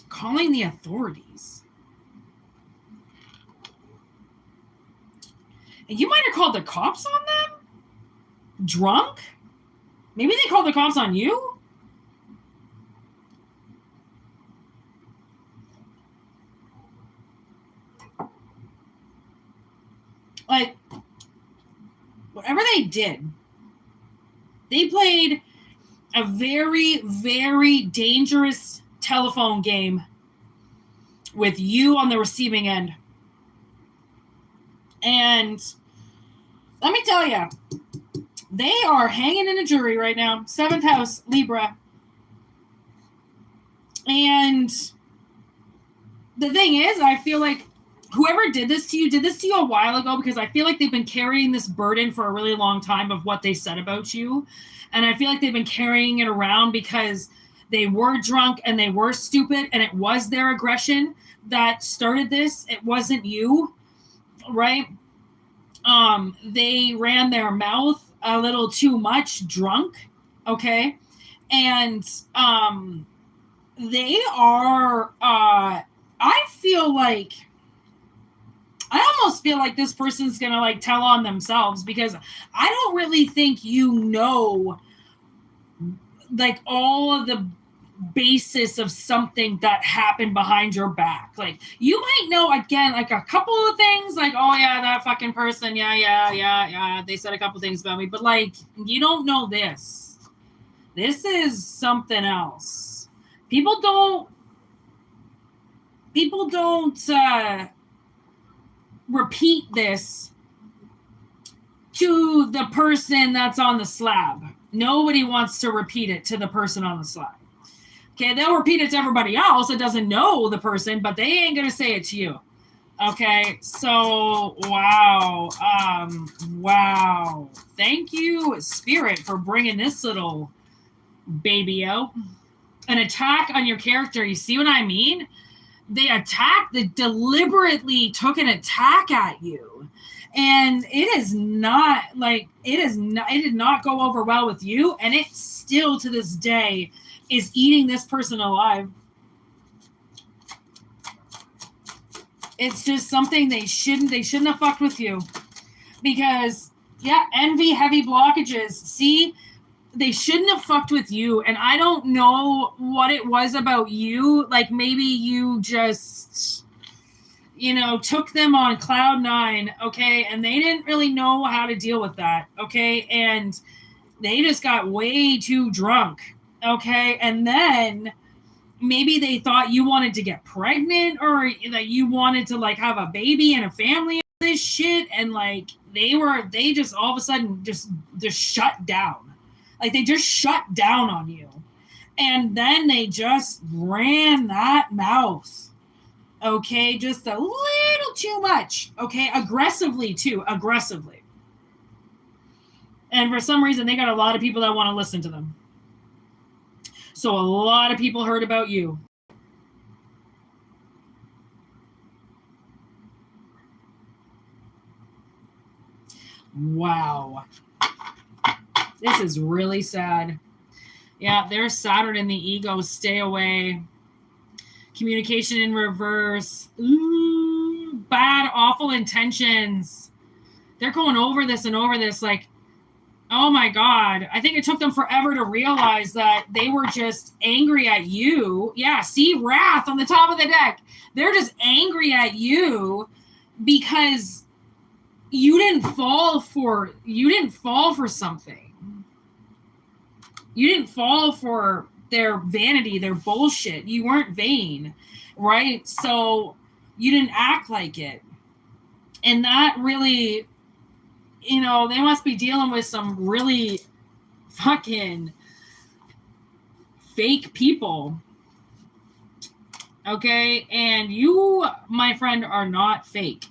Calling the authorities. And you might have called the cops on them? Drunk? Maybe they called the cops on you? Like, whatever they did, they played a very, very dangerous telephone game with you on the receiving end. And let me tell you, they are hanging in a jury right now. 7th house, Libra. And the thing is, I feel like whoever did this to you a while ago, because I feel like they've been carrying this burden for a really long time of what they said about you. And I feel like they've been carrying it around because they were drunk and they were stupid, and it was their aggression that started this. It wasn't you, right? They ran their mouth a little too much drunk, okay? And they are, I almost feel like this person's gonna like tell on themselves, because I don't really think you know like all of the basis of something that happened behind your back. Like, you might know, again, like a couple of things, like, oh yeah, that fucking person, yeah, they said a couple things about me, but like, you don't know this. This is something else. People don't repeat this to the person that's on the slab. Nobody wants to repeat it to the person on the slab. Okay, they'll repeat it to everybody else that doesn't know the person, but they ain't going to say it to you. Okay, so, wow. Wow. Thank you, Spirit, for bringing this little baby out. An attack on your character, you see what I mean? They deliberately took an attack at you. And it did not go over well with you, and it still to this day is eating this person alive. It's just something they shouldn't have fucked with you. Because, yeah, envy, heavy blockages. See, they shouldn't have fucked with you, and I don't know what it was about you. Like, maybe you just, took them on cloud nine, okay, and they didn't really know how to deal with that, okay, and they just got way too drunk, okay, and then maybe they thought you wanted to get pregnant or that you wanted to like have a baby and a family and this shit, and like they just all of a sudden just shut down, like they just shut down on you, and then they just ran that mouth. Okay, just a little too much. Okay, aggressively. And for some reason, they got a lot of people that want to listen to them. So a lot of people heard about you. Wow. This is really sad. Yeah, there's Saturn in the ego. Stay away. Communication in reverse. Ooh, bad, awful intentions. They're going over this and over this like, oh my God. I think it took them forever to realize that they were just angry at you. Yeah, see wrath on the top of the deck. They're just angry at you because you didn't fall for something. You didn't fall for their vanity, their bullshit. You weren't vain, right? So you didn't act like it. And that really, they must be dealing with some really fucking fake people. Okay? And you, my friend, are not fake.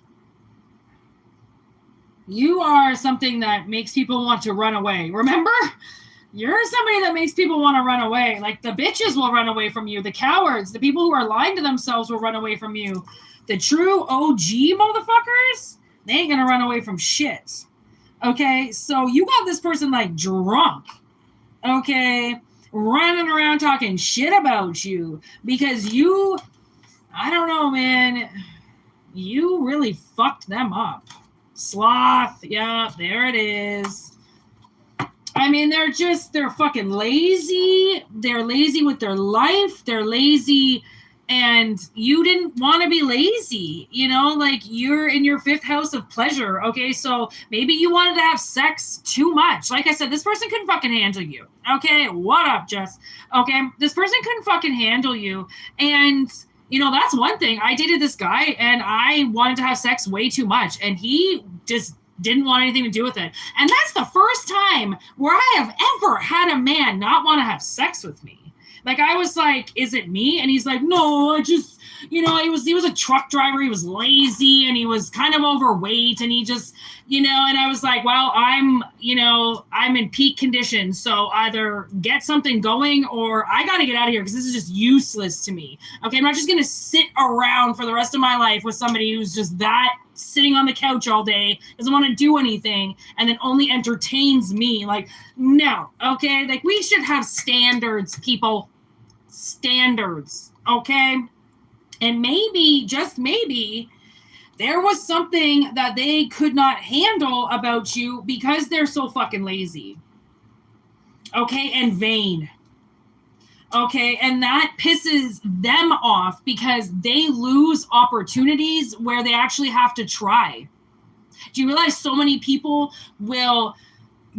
You are something that makes people want to run away. Remember? You're somebody that makes people want to run away. Like the bitches will run away from you. The cowards, the people who are lying to themselves will run away from you. The true OG motherfuckers, they ain't going to run away from shit. Okay, so you got this person like drunk. Okay, running around talking shit about you because you, I don't know, man, you really fucked them up. Sloth, yeah, there it is. I mean, they're fucking lazy. They're lazy with their life. They're lazy, and you didn't want to be lazy, like you're in your fifth house of pleasure. Okay, so maybe you wanted to have sex too much. Like I said, this person couldn't fucking handle you. Okay, what up, Jess? Okay, this person couldn't fucking handle you, and that's one thing. I dated this guy, and I wanted to have sex way too much, and he just didn't want anything to do with it. And that's the first time where I have ever had a man not want to have sex with me. Like, I was like, is it me? And he's like, no, I just, he was a truck driver. He was lazy and he was kind of overweight, and he just, and I was like, well, I'm in peak condition. So either get something going or I got to get out of here because this is just useless to me. Okay. I'm not just going to sit around for the rest of my life with somebody who's just that sitting on the couch all day, doesn't want to do anything, and then only entertains me. Like, no. Okay. Like, we should have standards, people. Standards. Okay. And maybe, just maybe, there was something that they could not handle about you because they're so fucking lazy. Okay, and vain. Okay, and that pisses them off because they lose opportunities where they actually have to try. Do you realize so many people will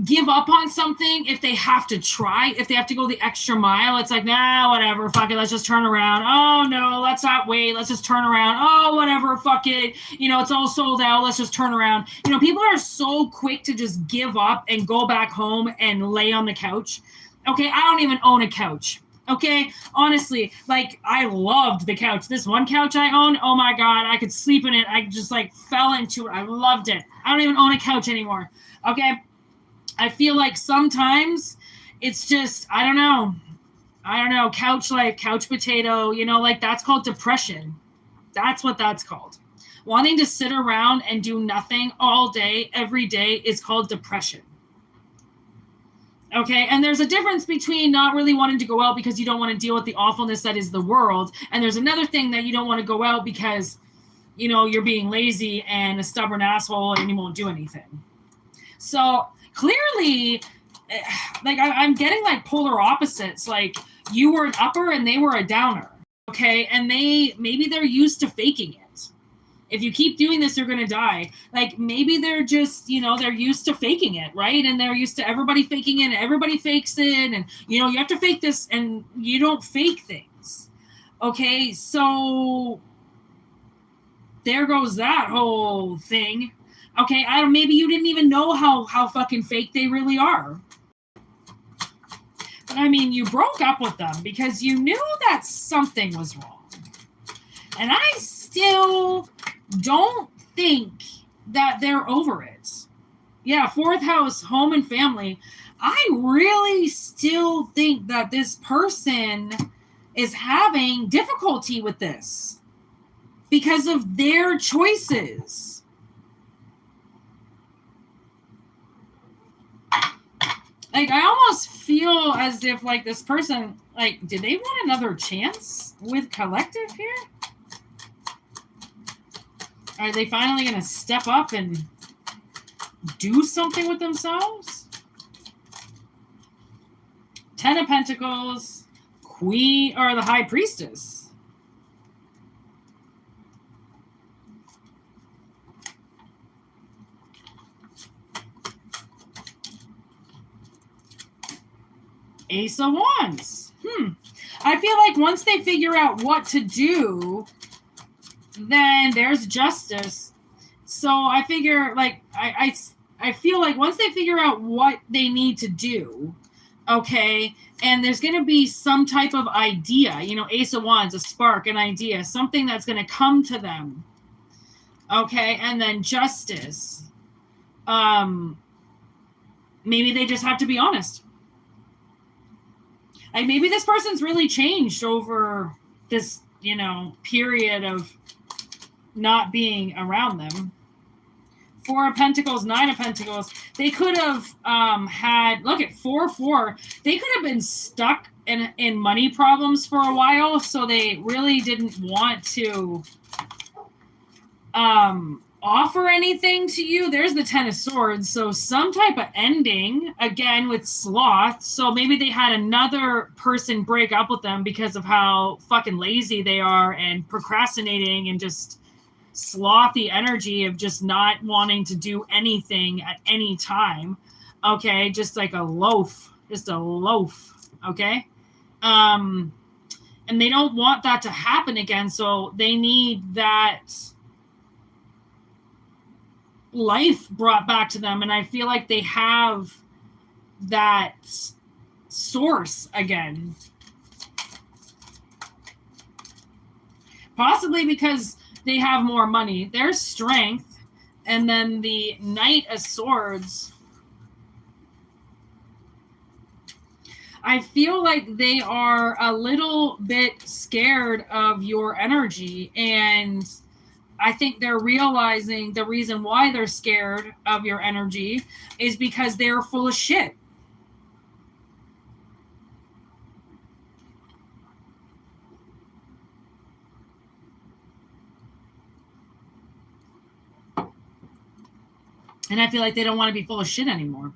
give up on something if they have to try, if they have to go the extra mile? It's like, nah, whatever, fuck it, let's just turn around. Oh no, let's not wait, let's just turn around. Oh, whatever, fuck it, it's all sold out, let's just turn around. People are so quick to just give up and go back home and lay on the couch. Okay, I don't even own a couch. Okay, honestly, like, I loved the couch. This one couch I own, oh my God, I could sleep in it. I just like fell into it. I loved it. I don't even own a couch anymore. Okay, I feel like sometimes it's just, I don't know, couch life, couch potato, like, that's called depression. That's what that's called. Wanting to sit around and do nothing all day, every day, is called depression. Okay, and there's a difference between not really wanting to go out because you don't want to deal with the awfulness that is the world, and there's another thing that you don't want to go out because, you're being lazy and a stubborn asshole and you won't do anything. So clearly, like, I'm getting like polar opposites. Like, you were an upper and they were a downer. Okay, and maybe they're used to faking it. If you keep doing this, you're going to die. Like, maybe they're just, they're used to faking it, right? And they're used to everybody faking it, and everybody fakes it. And, you have to fake this, and you don't fake things. Okay, so there goes that whole thing. Okay, maybe you didn't even know how fucking fake they really are. But, I mean, you broke up with them because you knew that something was wrong. And I still don't think that they're over it. Yeah, fourth house, home and family. I really still think that this person is having difficulty with this because of their choices. Like, I almost feel as if, like, this person, like, did they want another chance with collective here? Are they finally going to step up and do something with themselves? Ten of Pentacles, Queen, or the High Priestess. Ace of Wands. I feel like once they figure out what to do, then there's justice. So I figure, like, I feel like once they figure out what they need to do, okay, and there's going to be some type of idea, Ace of Wands, a spark, an idea, something that's going to come to them, okay, and then justice. Maybe they just have to be honest. Like, maybe this person's really changed over this, period of not being around them. Four of Pentacles, Nine of Pentacles. They could have had, look at 4-4. They could have been stuck in money problems for a while, so they really didn't want to offer anything to you. There's the Ten of Swords. So some type of ending, again, with sloth. So maybe they had another person break up with them because of how fucking lazy they are and procrastinating and just slothy energy of just not wanting to do anything at any time. Okay, just like a loaf. Okay? And they don't want that to happen again, so they need that life brought back to them, and I feel like they have that source again. Possibly because they have more money. There's strength, and then the Knight of Swords. I feel like they are a little bit scared of your energy, and I think they're realizing the reason why they're scared of your energy is because they're full of shit. And I feel like they don't want to be full of shit anymore.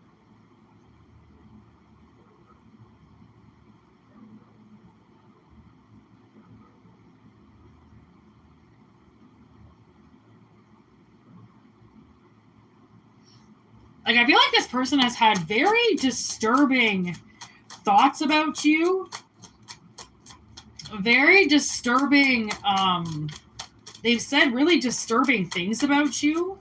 Like, I feel like this person has had very disturbing thoughts about you. Very disturbing, they've said really disturbing things about you.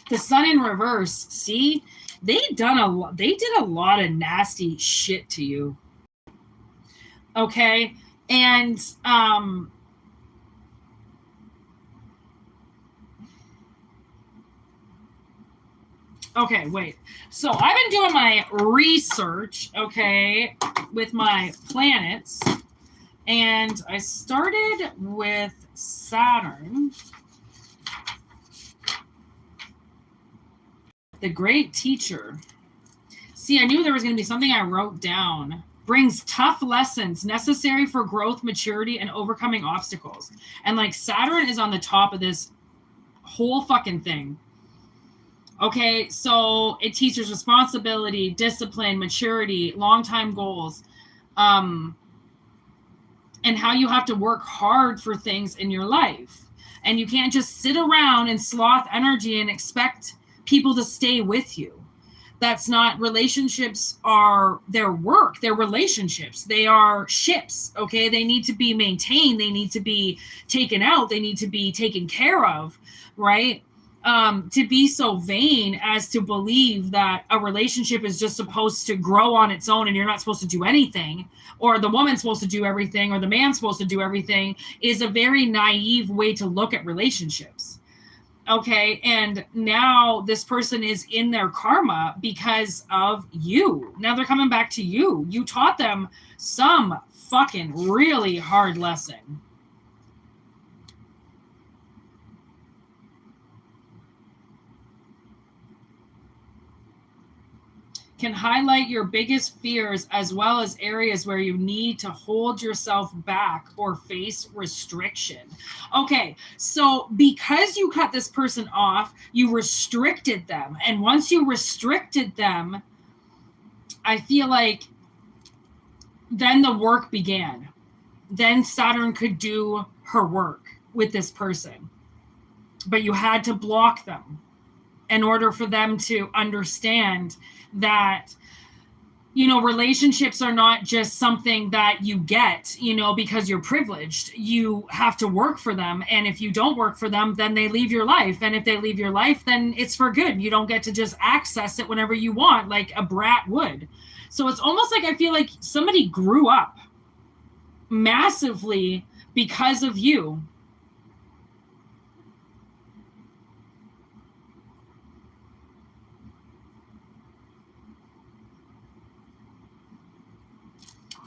The Sun in reverse. See, they did a lot of nasty shit to you. Okay, and okay, wait. So I've been doing my research, okay, with my planets, and I started with Saturn. The great teacher. See, I knew there was going to be something I wrote down. Brings tough lessons necessary for growth, maturity, and overcoming obstacles. And like Saturn is on the top of this whole fucking thing. Okay, so it teaches responsibility, discipline, maturity, long-time goals. and how you have to work hard for things in your life. And you can't just sit around and sloth energy and expect people to stay with you. That's not, relationships are their work, they're relationships. They are ships, okay? They need to be maintained. They need to be taken out. They need to be taken care of, right? To be so vain as to believe that a relationship is just supposed to grow on its own and you're not supposed to do anything, or the woman's supposed to do everything, or the man's supposed to do everything, is a very naive way to look at relationships. Okay, and now this person is in their karma because of you. Now they're coming back to you. You taught them some fucking really hard lesson. Can highlight your biggest fears as well as areas where you need to hold yourself back or face restriction. Okay, so because you cut this person off, you restricted them. And once you restricted them, I feel like then the work began. Then Saturn could do her work with this person. But you had to block them in order for them to understand that, you know, relationships are not just something that you get, you know, because you're privileged. You have to work for them. And if you don't work for them, then they leave your life. And if they leave your life, then it's for good. You don't get to just access it whenever you want, like a brat would. So it's almost like I feel like somebody grew up massively because of you.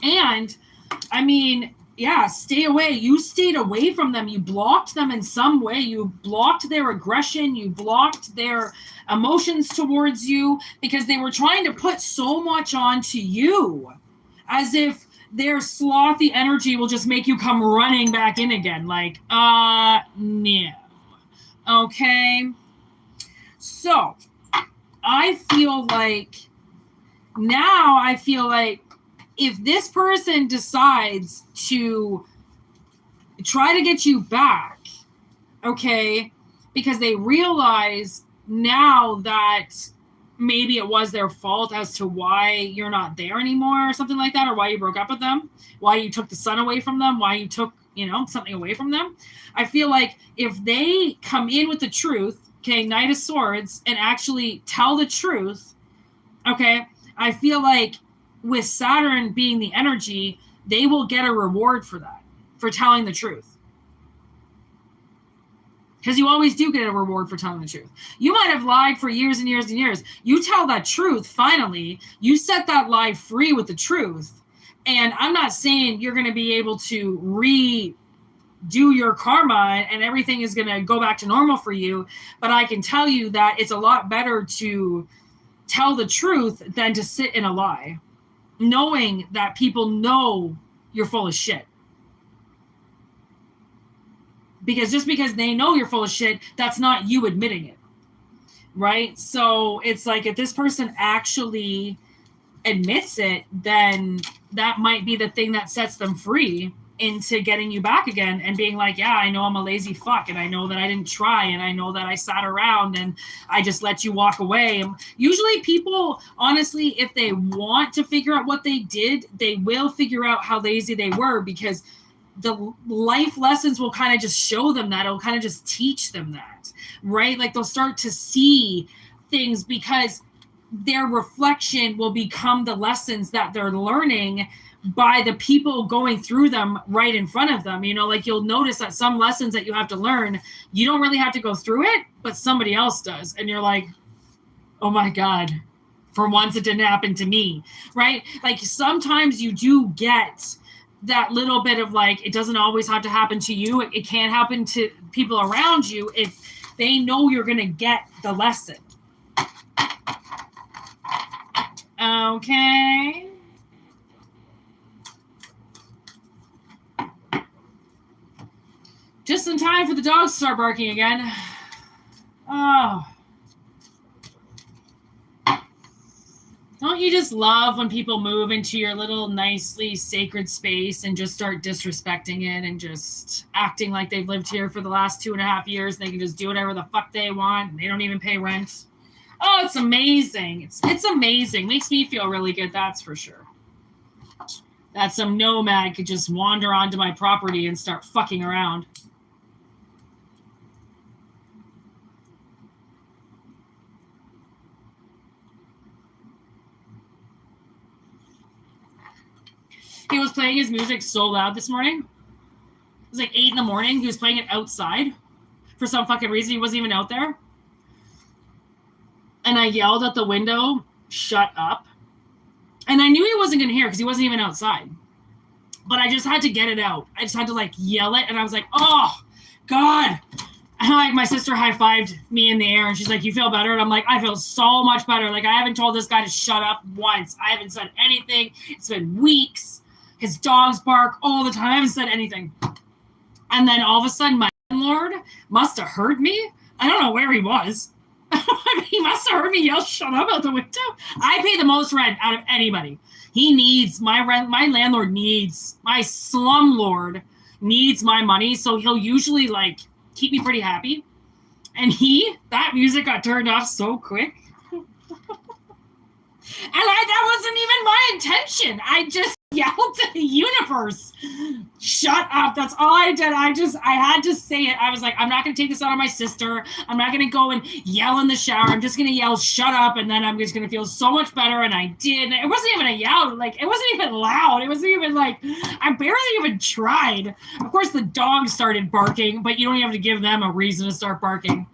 And I mean, yeah, stay away. You stayed away from them. You blocked them in some way. You blocked their aggression. You blocked their emotions towards you because they were trying to put so much onto you, as if their slothy energy will just make you come running back in again. Like, no. Okay. So I feel like if this person decides to try to get you back, okay, because they realize now that maybe it was their fault as to why you're not there anymore or something like that, or why you broke up with them, why you took the sun away from them, why you took, you know, something away from them. I feel like if they come in with the truth, okay, Knight of Swords, and actually tell the truth, okay, I feel like with Saturn being the energy, they will get a reward for that, for telling the truth. Because you always do get a reward for telling the truth. You might have lied for years and years and years. You tell that truth, finally, you set that lie free with the truth. And I'm not saying you're going to be able to redo your karma and everything is going to go back to normal for you. But I can tell you that it's a lot better to tell the truth than to sit in a lie, knowing that people know you're full of shit. Because just because they know you're full of shit, that's not you admitting it, right? So it's like if this person actually admits it, then that might be the thing that sets them free into getting you back again and being like, yeah, I know I'm a lazy fuck, and I know that I didn't try, and I know that I sat around and I just let you walk away. And usually people, honestly, if they want to figure out what they did, they will figure out how lazy they were, because the life lessons will kind of just show them that. It'll kind of just teach them that, right? Like they'll start to see things because their reflection will become the lessons that they're learning by the people going through them right in front of them. You know, like you'll notice that some lessons that you have to learn, you don't really have to go through it, but somebody else does. And you're like, oh my God, for once it didn't happen to me, right? Like sometimes you do get that little bit of like, it doesn't always have to happen to you. It can happen to people around you if they know you're going to get the lesson. Okay. Just in time for the dogs to start barking again. Oh. Don't you just love when people move into your little nicely sacred space and just start disrespecting it and just acting like they've lived here for the last 2.5 years and they can just do whatever the fuck they want and they don't even pay rent? Oh, it's amazing. It's amazing. Makes me feel really good, that's for sure. That some nomad could just wander onto my property and start fucking around. He was playing his music so loud this morning. It was like 8 in the morning. He was playing it outside for some fucking reason. He wasn't even out there. And I yelled at the window, shut up. And I knew he wasn't going to hear because he wasn't even outside. But I just had to get it out. I just had to like yell it. And I was like, oh, God. And like my sister high-fived me in the air. And she's like, you feel better? And I'm like, I feel so much better. Like I haven't told this guy to shut up once. I haven't said anything. It's been weeks. His dogs bark all the time. I haven't said anything. And then all of a sudden, my landlord must have heard me. I don't know where he was. He must have heard me yell, shut up out the window. I pay the most rent out of anybody. He needs my rent. My landlord needs, my slumlord needs my money. So he'll usually like keep me pretty happy. And that music got turned off so quick. And that wasn't even my intention. I just yelled to the universe, shut up. That's all I did. I had to say it. I was like, I'm not going to take this out on my sister. I'm not going to go and yell in the shower. I'm just going to yell, shut up. And then I'm just going to feel so much better. And I did. It wasn't even a yell. Like, it wasn't even loud. It wasn't even like, I barely even tried. Of course, the dogs started barking, but you don't even have to give them a reason to start barking.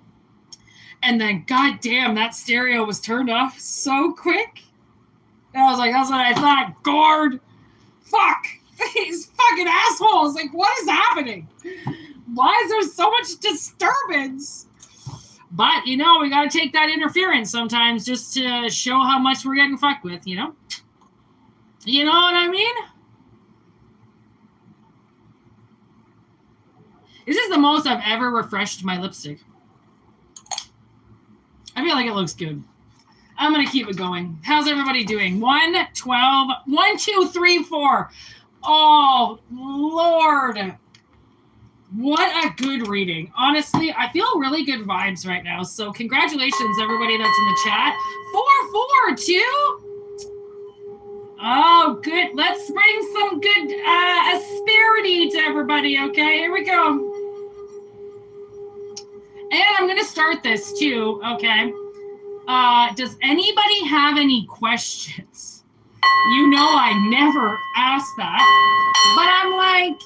And then, goddamn, that stereo was turned off so quick. And I was like, that's what I thought. Gord. Fuck. These fucking assholes. Like, what is happening? Why is there so much disturbance? But, you know, we got to take that interference sometimes just to show how much we're getting fucked with, you know? You know what I mean? This is the most I've ever refreshed my lipstick. I feel like it looks good. I'm going to keep it going. How's everybody doing? 1, 12, 1, 2, 3, 4. Oh, Lord. What a good reading. Honestly, I feel really good vibes right now. So congratulations, everybody that's in the chat. 4, 4, 2. Oh, good. Let's bring some good asperity to everybody, okay? Here we go. And I'm going to start this too, okay? Does anybody have any questions? You know I never ask that, but I'm like,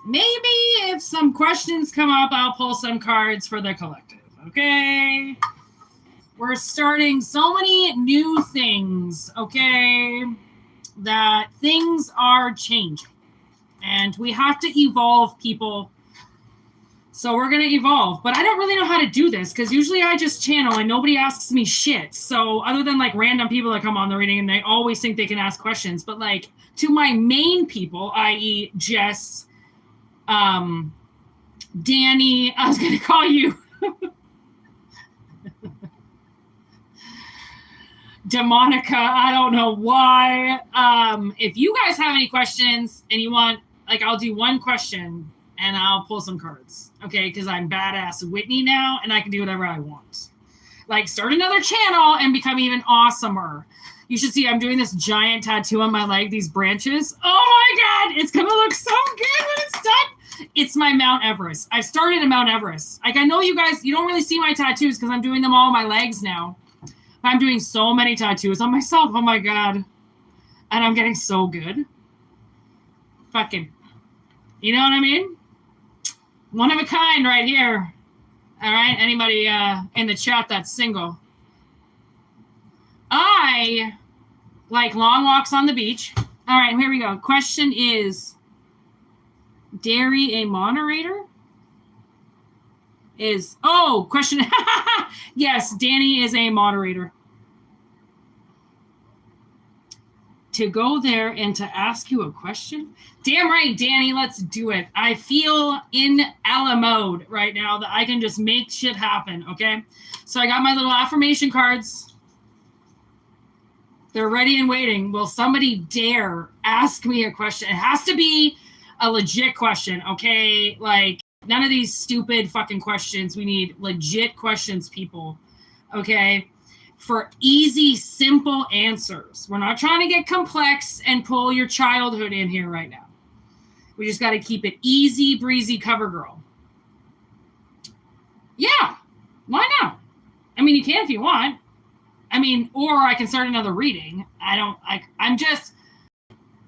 maybe if some questions come up, I'll pull some cards for the collective, okay? We're starting so many new things, okay, that things are changing, and we have to evolve, people. So we're going to evolve. But I don't really know how to do this because usually I just channel and nobody asks me shit. So other than like random people that come on the reading and they always think they can ask questions. But like to my main people, i.e. Jess, Danny, I was going to call you Demonica. I don't know why. If you guys have any questions and you want, like, I'll do one question and I'll pull some cards, okay? Because I'm badass Whitney now, and I can do whatever I want. Like, start another channel and become even awesomer. You should see I'm doing this giant tattoo on my leg, these branches. Oh, my God. It's going to look so good when it's done. It's my Mount Everest. I've started a Mount Everest. Like, I know you guys, you don't really see my tattoos because I'm doing them all on my legs now. I'm doing so many tattoos on myself. Oh, my God. And I'm getting so good. Fucking, you know what I mean? One of a kind right here. All right. Anybody in the chat that's single? I like long walks on the beach. All right. Here we go. Question is, Dairy a moderator? Question. Yes, Danny is a moderator. To go there and to ask you a question? Damn right, Danny, let's do it. I feel in Ella mode right now that I can just make shit happen, okay? So I got my little affirmation cards. They're ready and waiting. Will somebody dare ask me a question? It has to be a legit question, okay? Like, none of these stupid fucking questions. We need legit questions, people, okay? For easy, simple answers. We're not trying to get complex and pull your childhood in here right now. We just got to keep it easy, breezy, cover girl. Yeah, why not? I mean, you can if you want. I mean, or I can start another reading. I'm just,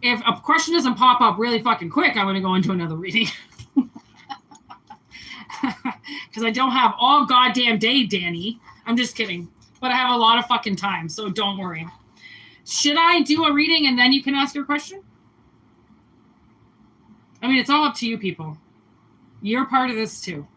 if a question doesn't pop up really fucking quick, I'm going to go into another reading. Because I don't have all goddamn day, Danny. I'm just kidding. But I have a lot of fucking time, so don't worry. Should I do a reading and then you can ask your question? I mean, it's all up to you people. You're part of this too.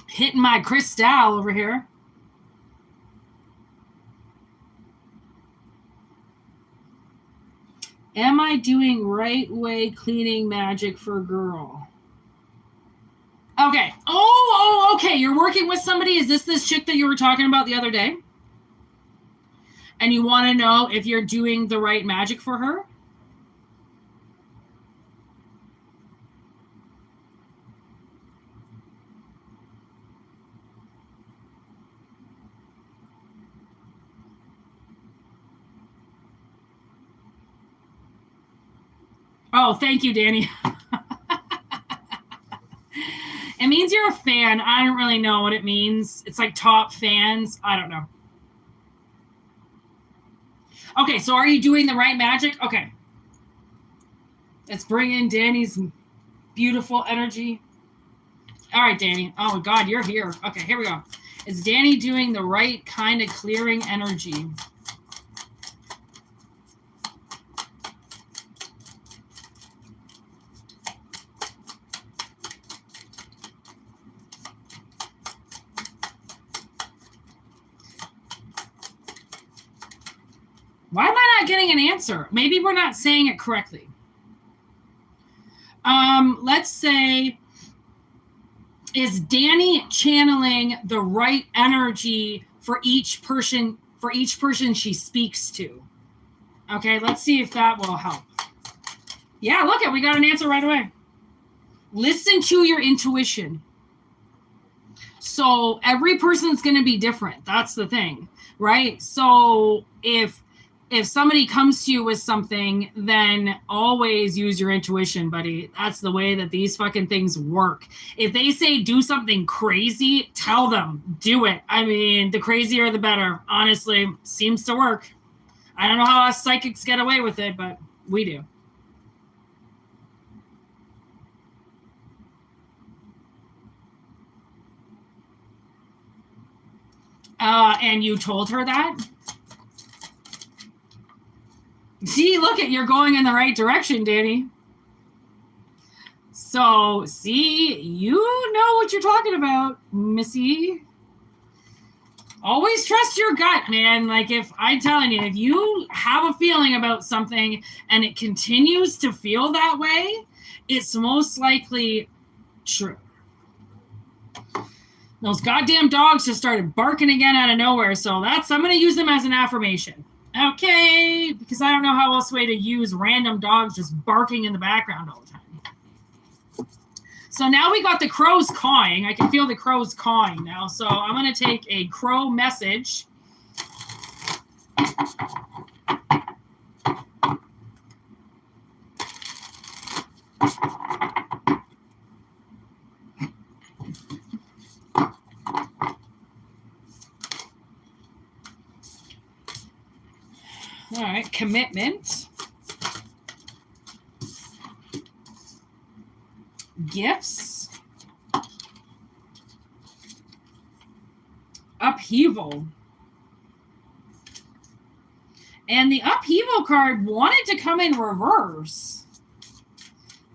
Hitting my crystal over here. Am I doing right way cleaning magic for girl? Okay. Oh, okay. You're working with somebody. Is this chick that you were talking about the other day? And you want to know if you're doing the right magic for her? Oh, thank you, Danny. It means you're a fan. I don't really know what it means. It's like top fans. I don't know. Okay, so are you doing the right magic? Okay. Let's bring in Danny's beautiful energy. All right, Danny. Oh, God, you're here. Okay, here we go. Is Danny doing the right kind of clearing energy? Why am I not getting an answer? Maybe we're not saying it correctly. Let's say, is Danny channeling the right energy for each person she speaks to? Okay, let's see if that will help. Yeah, look we got an answer right away. Listen to your intuition. So every person's going to be different. That's the thing, right? So if somebody comes to you with something, then always use your intuition, buddy. That's the way that these fucking things work. If they say do something crazy, tell them, do it. I mean, the crazier the better. Honestly, seems to work. I don't know how us psychics get away with it, but we do. And you told her that? See, look you're going in the right direction, Danny. So, see, you know what you're talking about, Missy. Always trust your gut, man. Like, if I'm telling you, if you have a feeling about something and it continues to feel that way, it's most likely true. Those goddamn dogs just started barking again out of nowhere, so I'm going to use them as an affirmation. Okay, because I don't know how else way to use random dogs just barking in the background all the time. So now we got the crows cawing. I can feel the crows cawing now. So I'm going to take a crow message. All right, commitment, gifts, upheaval. And the upheaval card wanted to come in reverse.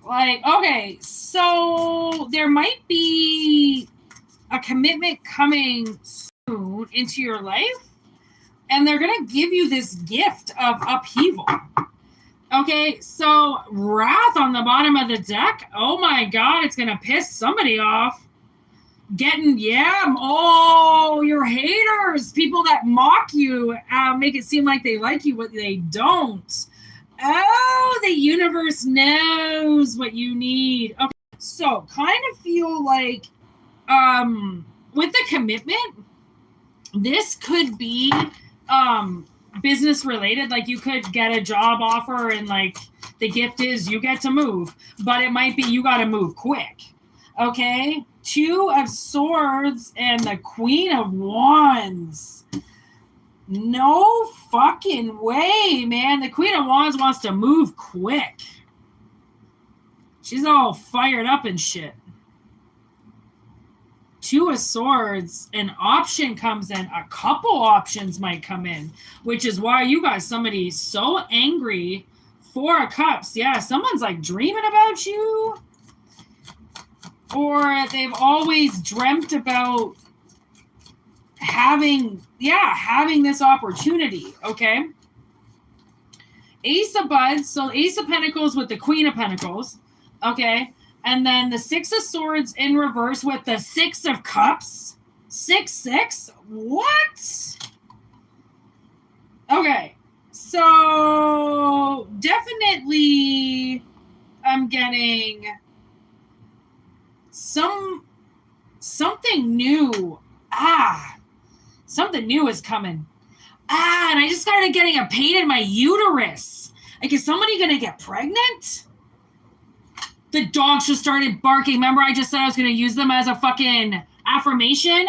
Like, okay, so there might be a commitment coming soon into your life. and they're going to give you this gift of upheaval. Okay, so Wrath on the bottom of the deck. Oh my God, it's going to piss somebody off. Your haters, people that mock you, make it seem like they like you, but they don't. Oh, the universe knows what you need. Okay, so kind of feel like with the commitment, this could be business related. Like you could get a job offer and like the gift is you get to move, but it might be you got to move quick. Okay, 2 of Swords and the Queen of Wands. No fucking way, man. The Queen of Wands wants to move quick. She's all fired up and shit. 2 of Swords, an option comes in. A couple options might come in, which is why you got somebody so angry. 4 of Cups. Yeah, someone's like dreaming about you. Or they've always dreamt about having this opportunity, okay? Ace of Buds, so Ace of Pentacles with the Queen of Pentacles, okay? And then the 6 of Swords in reverse with the 6 of Cups. 6-6? What? Okay, so definitely I'm getting something new. Something new is coming. And I just started getting a pain in my uterus. Like, is somebody going to get pregnant? The dogs just started barking. Remember I just said I was going to use them as a fucking affirmation?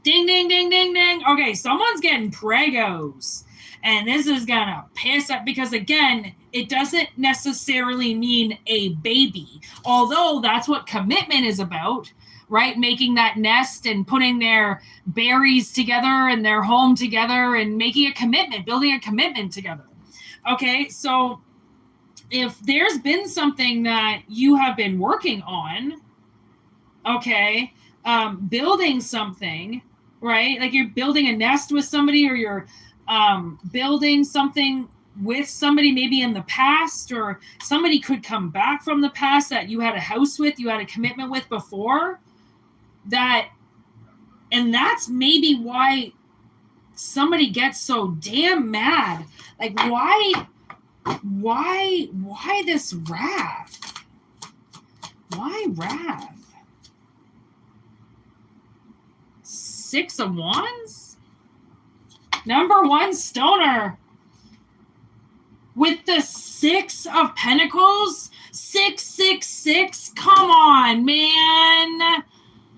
Ding, ding, ding, ding, ding. Okay, someone's getting pregos. And this is going to piss up because, again, it doesn't necessarily mean a baby. Although that's what commitment is about, right? Making that nest and putting their berries together and their home together and making a commitment, building a commitment together. Okay, so if there's been something that you have been working on, okay, building something, right? Like you're building a nest with somebody, or you're building something with somebody maybe in the past, or somebody could come back from the past that you had a house with, you had a commitment with before, and that's maybe why somebody gets so damn mad. Like, why this wrath? Why wrath? 6 of Wands? Number 1 stoner. With the 6 of Pentacles? 666? Come on, man.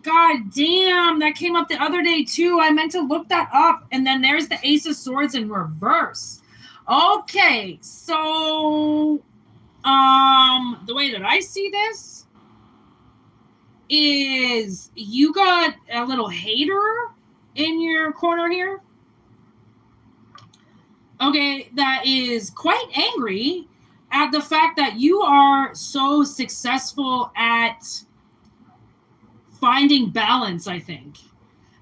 God damn, that came up the other day too. I meant to look that up. And then there's the Ace of Swords in reverse. Okay, so the way that I see this is you got a little hater in your corner here. Okay, that is quite angry at the fact that you are so successful at finding balance, I think.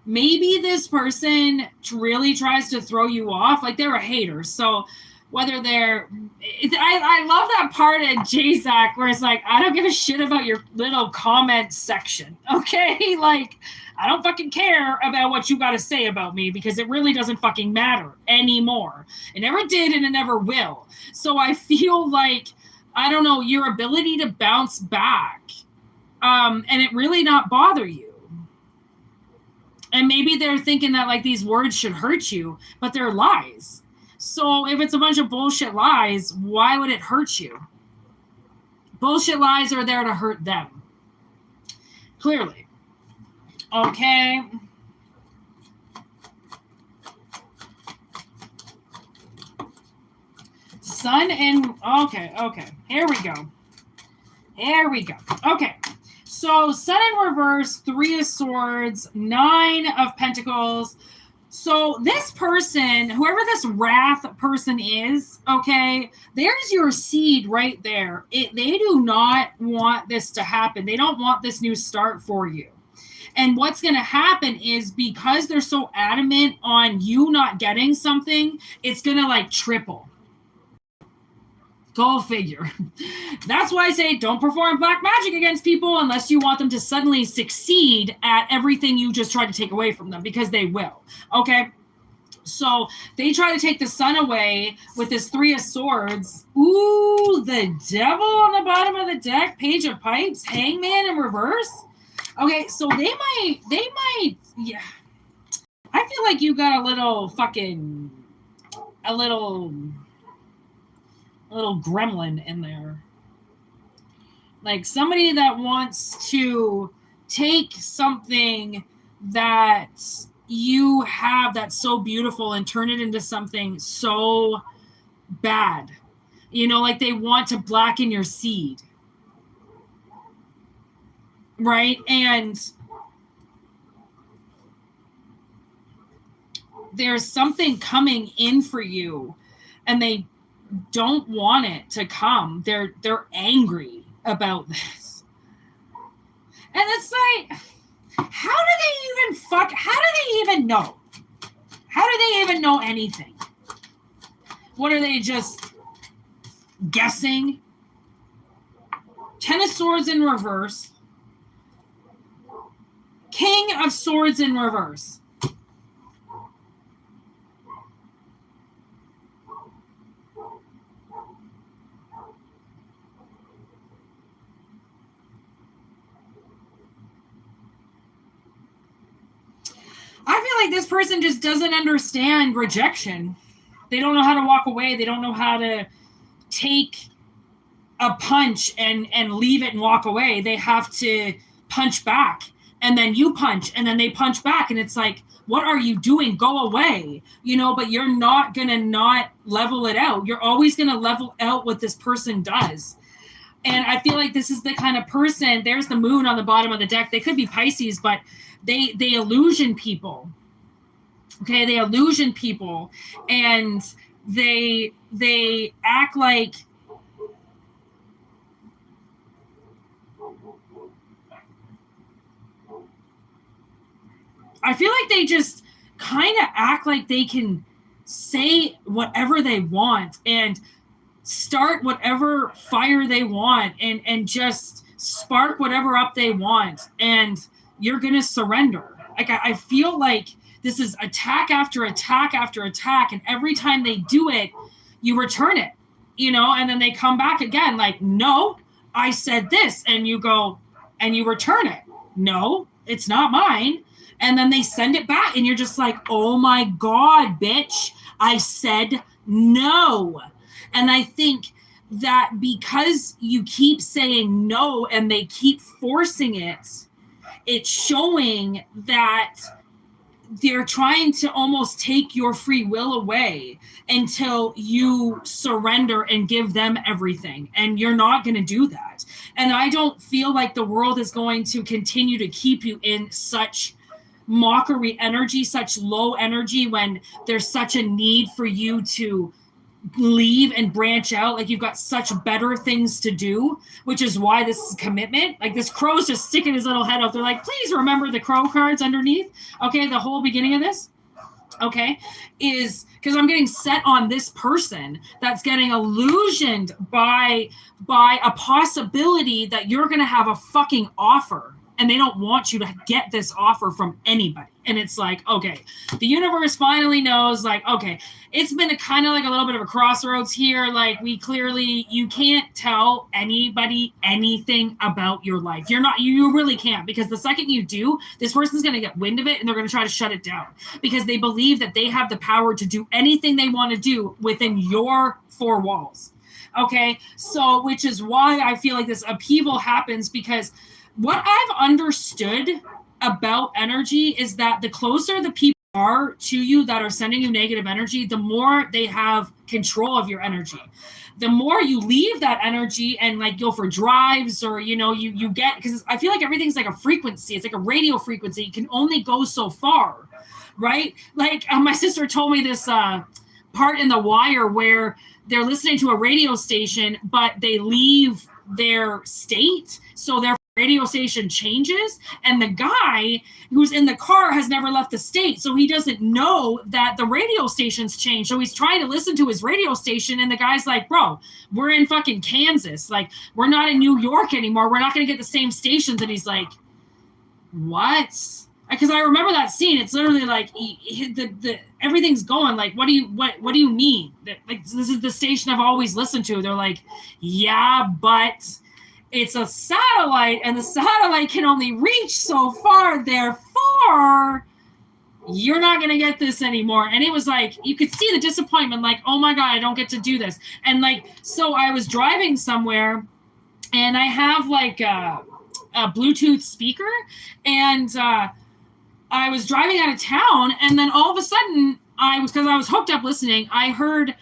Maybe this person really tries to throw you off. Like, they're a hater. So whether they're... I love that part of JZack where it's like, I don't give a shit about your little comment section. Okay? Like, I don't fucking care about what you got to say about me because it really doesn't fucking matter anymore. It never did and it never will. So I feel like, I don't know, your ability to bounce back and it really not bother you. And maybe they're thinking that like these words should hurt you, but they're lies. So if it's a bunch of bullshit lies, why would it hurt you? Bullshit lies are there to hurt them. Clearly. Okay. Sun and... Okay. Here we go. Okay. So Sun in reverse, 3 of Swords, 9 of Pentacles. So this person, whoever this wrath person is, okay, there's your seed right there. They do not want this to happen. They don't want this new start for you. And what's going to happen is because they're so adamant on you not getting something, it's going to like triple. Go figure. That's why I say don't perform black magic against people unless you want them to suddenly succeed at everything you just tried to take away from them, because they will. Okay? So they try to take the sun away with this 3 of Swords. Ooh, the Devil on the bottom of the deck, Page of Pipes, Hangman in reverse. Okay, so they might, yeah. I feel like you got a little gremlin in there. Like somebody that wants to take something that you have that's so beautiful and turn it into something so bad. You know, like they want to blacken your seed. Right? And there's something coming in for you and they don't want it to come. They're angry about this. And it's like, how do they even know? How do they even know anything? What are they just guessing? 10 of Swords in reverse. King of Swords in reverse. I feel like this person just doesn't understand rejection. They don't know how to walk away. They don't know how to take a punch and leave it and walk away. They have to punch back. And then you punch, and then they punch back, and it's like, what are you doing? Go away, you know, but you're not going to not level it out. You're always going to level out what this person does. And I feel like this is the kind of person, there's the moon on the bottom of the deck. They could be Pisces, but they illusion people. Okay, they illusion people, and they act like, I feel like they just kind of act like they can say whatever they want and start whatever fire they want and just spark whatever up they want, and you're going to surrender. Like, I feel like this is attack after attack after attack, and every time they do it, you return it, you know, and then they come back again like, no, I said this, and you go and you return it. No, it's not mine. And then they send it back, and you're just like, oh my God, bitch, I said no. And I think that because you keep saying no and they keep forcing it, it's showing that they're trying to almost take your free will away until you surrender and give them everything. And you're not going to do that. And I don't feel like the world is going to continue to keep you in such mockery energy, such low energy, when there's such a need for you to leave and branch out. Like, you've got such better things to do, which is why this is commitment. Like, this crow's just sticking his little head out. They're like, please remember the crow cards underneath. Okay, the whole beginning of this, okay, is because I'm getting set on this person that's getting illusioned by a possibility that you're going to have a fucking offer. And they don't want you to get this offer from anybody. And it's like, okay, the universe finally knows, like, okay, it's been a kind of like a little bit of a crossroads here. Like, you can't tell anybody anything about your life. You really can't, because the second you do, this person's going to get wind of it and they're going to try to shut it down, because they believe that they have the power to do anything they want to do within your 4 walls. Okay. So, which is why I feel like this upheaval happens, because what I've understood about energy is that the closer the people are to you that are sending you negative energy, the more they have control of your energy. The more you leave that energy and like go for drives, or, you know, you get, because I feel like everything's like a frequency. It's like a radio frequency. You can only go so far, right? Like, my sister told me this part in The Wire where they're listening to a radio station, but they leave their state. So they're radio station changes, and the guy who's in the car has never left the state, so he doesn't know that the radio station's changed. So he's trying to listen to his radio station, and the guy's like, bro, we're in fucking Kansas, like, we're not in New York anymore, we're not going to get the same stations. And he's like, what? Because I remember that scene. It's literally like the everything's going like, what do you mean? Like, this is the station I've always listened to. They're like, yeah, but it's a satellite, and the satellite can only reach so far. Therefore, you're not going to get this anymore. And it was like, you could see the disappointment, like, oh my God, I don't get to do this. And like, so I was driving somewhere, and I have like a Bluetooth speaker, and I was driving out of town, and then all of a sudden, because I was hooked up listening, I heard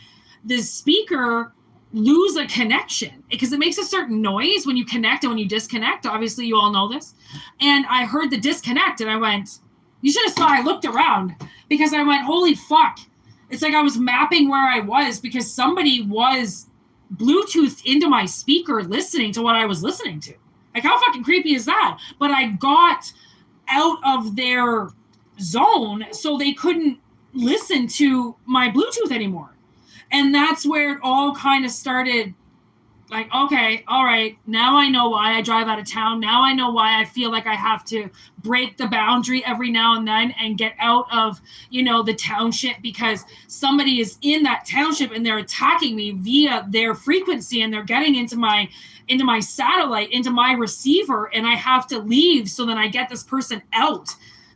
this speaker lose a connection, because it makes a certain noise when you connect and when you disconnect. Obviously, you all know this. And I heard the disconnect, and I went, you should have saw I looked around, because I went, holy fuck. It's like I was mapping where I was, because somebody was Bluetoothed into my speaker listening to what I was listening to. Like, how fucking creepy is that? But I got out of their zone, so they couldn't listen to my Bluetooth anymore. And that's where it all kind of started. Like, okay, all right, now I know why I drive out of town. Now I know why I feel like I have to break the boundary every now and then and get out of, the township, because somebody is in that township and they're attacking me via their frequency, and they're getting into my satellite, into my receiver, and I have to leave so then I get this person out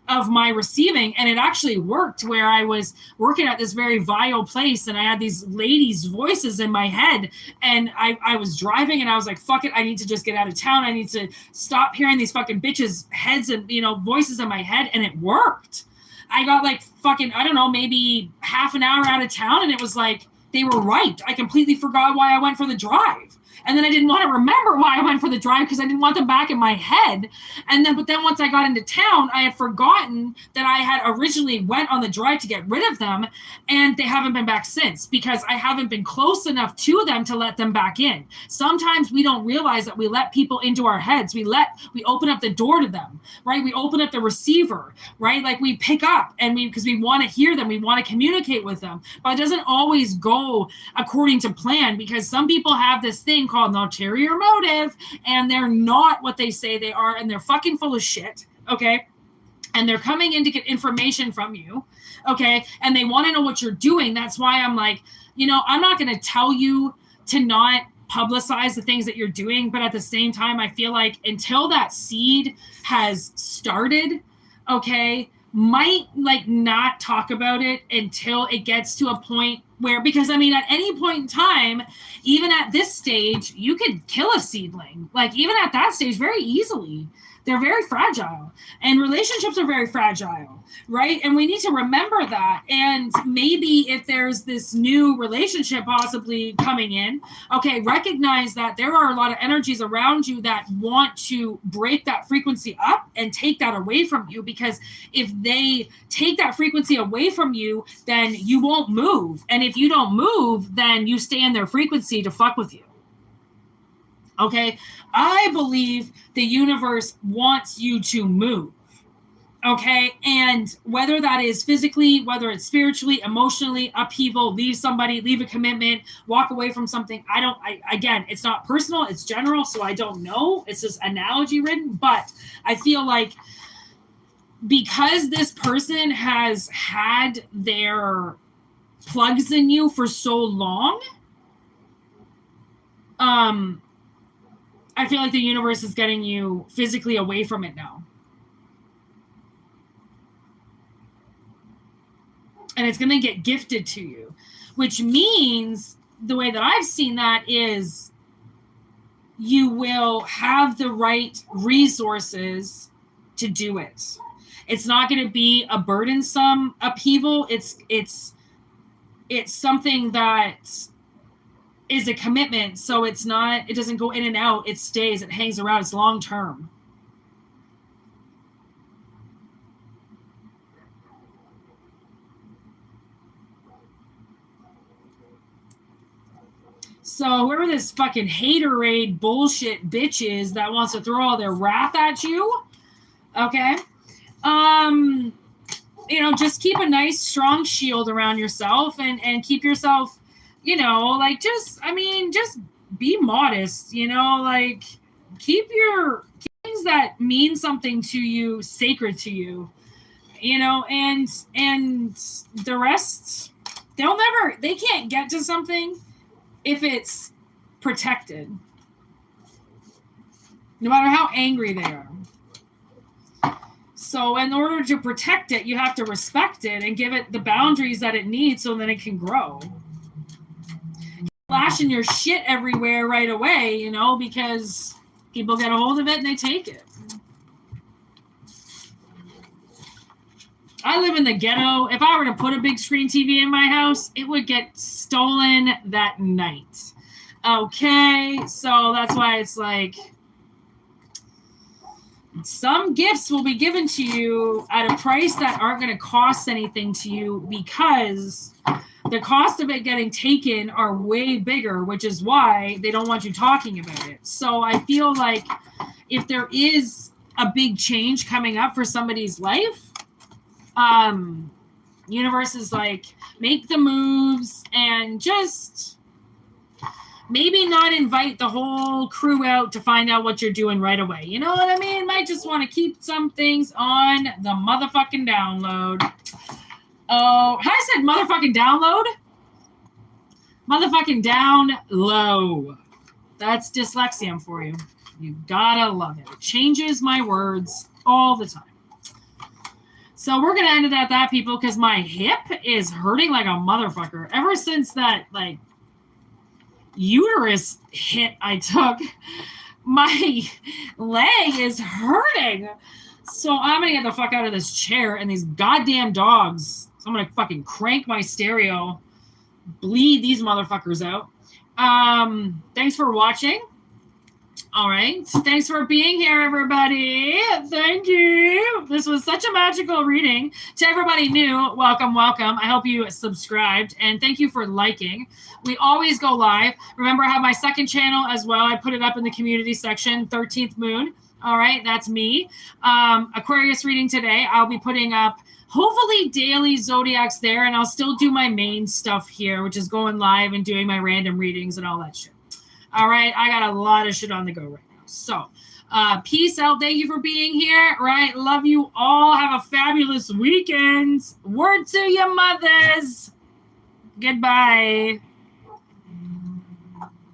of my receiving. And it actually worked, where I was working at this very vile place, and I had these ladies' voices in my head, and I was driving, and I was like, fuck it, I need to just get out of town. I need to stop hearing these fucking bitches' heads and, voices in my head. And it worked. I got like fucking, I don't know, maybe half an hour out of town, and it was like, they were right. I completely forgot why I went for the drive. And then I didn't want to remember why I went for the drive, because I didn't want them back in my head. But then once I got into town, I had forgotten that I had originally went on the drive to get rid of them, and they haven't been back since, because I haven't been close enough to them to let them back in. Sometimes we don't realize that we let people into our heads. We open up the door to them, right? We open up the receiver, right? Like, we pick up, and because we want to hear them, we want to communicate with them, but it doesn't always go according to plan, because some people have this thing called an ulterior motive, and they're not what they say they are, and they're fucking full of shit, okay? And they're coming in to get information from you, okay? And they want to know what you're doing. That's why I'm like, I'm not going to tell you to not publicize the things that you're doing, but at the same time, I feel like until that seed has started, okay, might like not talk about it until it gets to a point where, because I mean, at any point in time, even at this stage, you could kill a seedling. Like, even at that stage, very easily. They're very fragile, and relationships are very fragile, right? And we need to remember that. And maybe if there's this new relationship possibly coming in, okay, recognize that there are a lot of energies around you that want to break that frequency up and take that away from you, because if they take that frequency away from you, then you won't move. And if you don't move, then you stay in their frequency to fuck with you. Okay, I believe the universe wants you to move. Okay, and whether that is physically, whether it's spiritually, emotionally, upheaval, leave somebody, leave a commitment, walk away from something. Again, it's not personal, it's general, so I don't know. It's just analogy written, but I feel like because this person has had their plugs in you for so long, I feel like the universe is getting you physically away from it now. And it's going to get gifted to you, which means the way that I've seen that is you will have the right resources to do it. It's not going to be a burdensome upheaval. It's something that is a commitment, so it doesn't go in and out, it stays, it hangs around, it's long term. So whoever this fucking haterade bullshit bitch is that wants to throw all their wrath at you, okay? You know, just keep a nice strong shield around yourself and keep yourself, you know, like just be modest, you know, like keep things that mean something to you sacred to you, you know, and the rest, they can't get to something if it's protected, no matter how angry they are. So in order to protect it, you have to respect it and give it the boundaries that it needs so that it can grow. Flashing your shit everywhere right away, you know, because people get a hold of it and they take it. I live in the ghetto. If I were to put a big screen TV in my house, it would get stolen that night. Okay, so that's why it's like some gifts will be given to you at a price that aren't going to cost anything to you because the cost of it getting taken are way bigger, which is why they don't want you talking about it. So I feel like if there is a big change coming up for somebody's life, universe is like, make the moves and just maybe not invite the whole crew out to find out what you're doing right away. You know what I mean? Might just want to keep some things on the motherfucking download. Oh, I said motherfucking download? Motherfucking down low. That's dyslexia for you. You gotta love it. It changes my words all the time. So we're gonna end it at that, people, because my hip is hurting like a motherfucker. Ever since that, like, uterus hit I took, my leg is hurting. So I'm gonna get the fuck out of this chair and these goddamn dogs. So I'm gonna fucking crank my stereo, bleed these motherfuckers out. Thanks for watching. All right. Thanks for being here, everybody. Thank you. This was such a magical reading. To everybody new, welcome, welcome. I hope you subscribed, and thank you for liking. We always go live. Remember, I have my second channel as well. I put it up in the community section, 13th Moon. All right, that's me. Aquarius reading today. I'll be putting up hopefully daily zodiacs there, and I'll still do my main stuff here, which is going live and doing my random readings and all that shit. All right, I got a lot of shit on the go right now. So, peace out. Thank you for being here. Right, love you all. Have a fabulous weekend. Word to your mothers. Goodbye.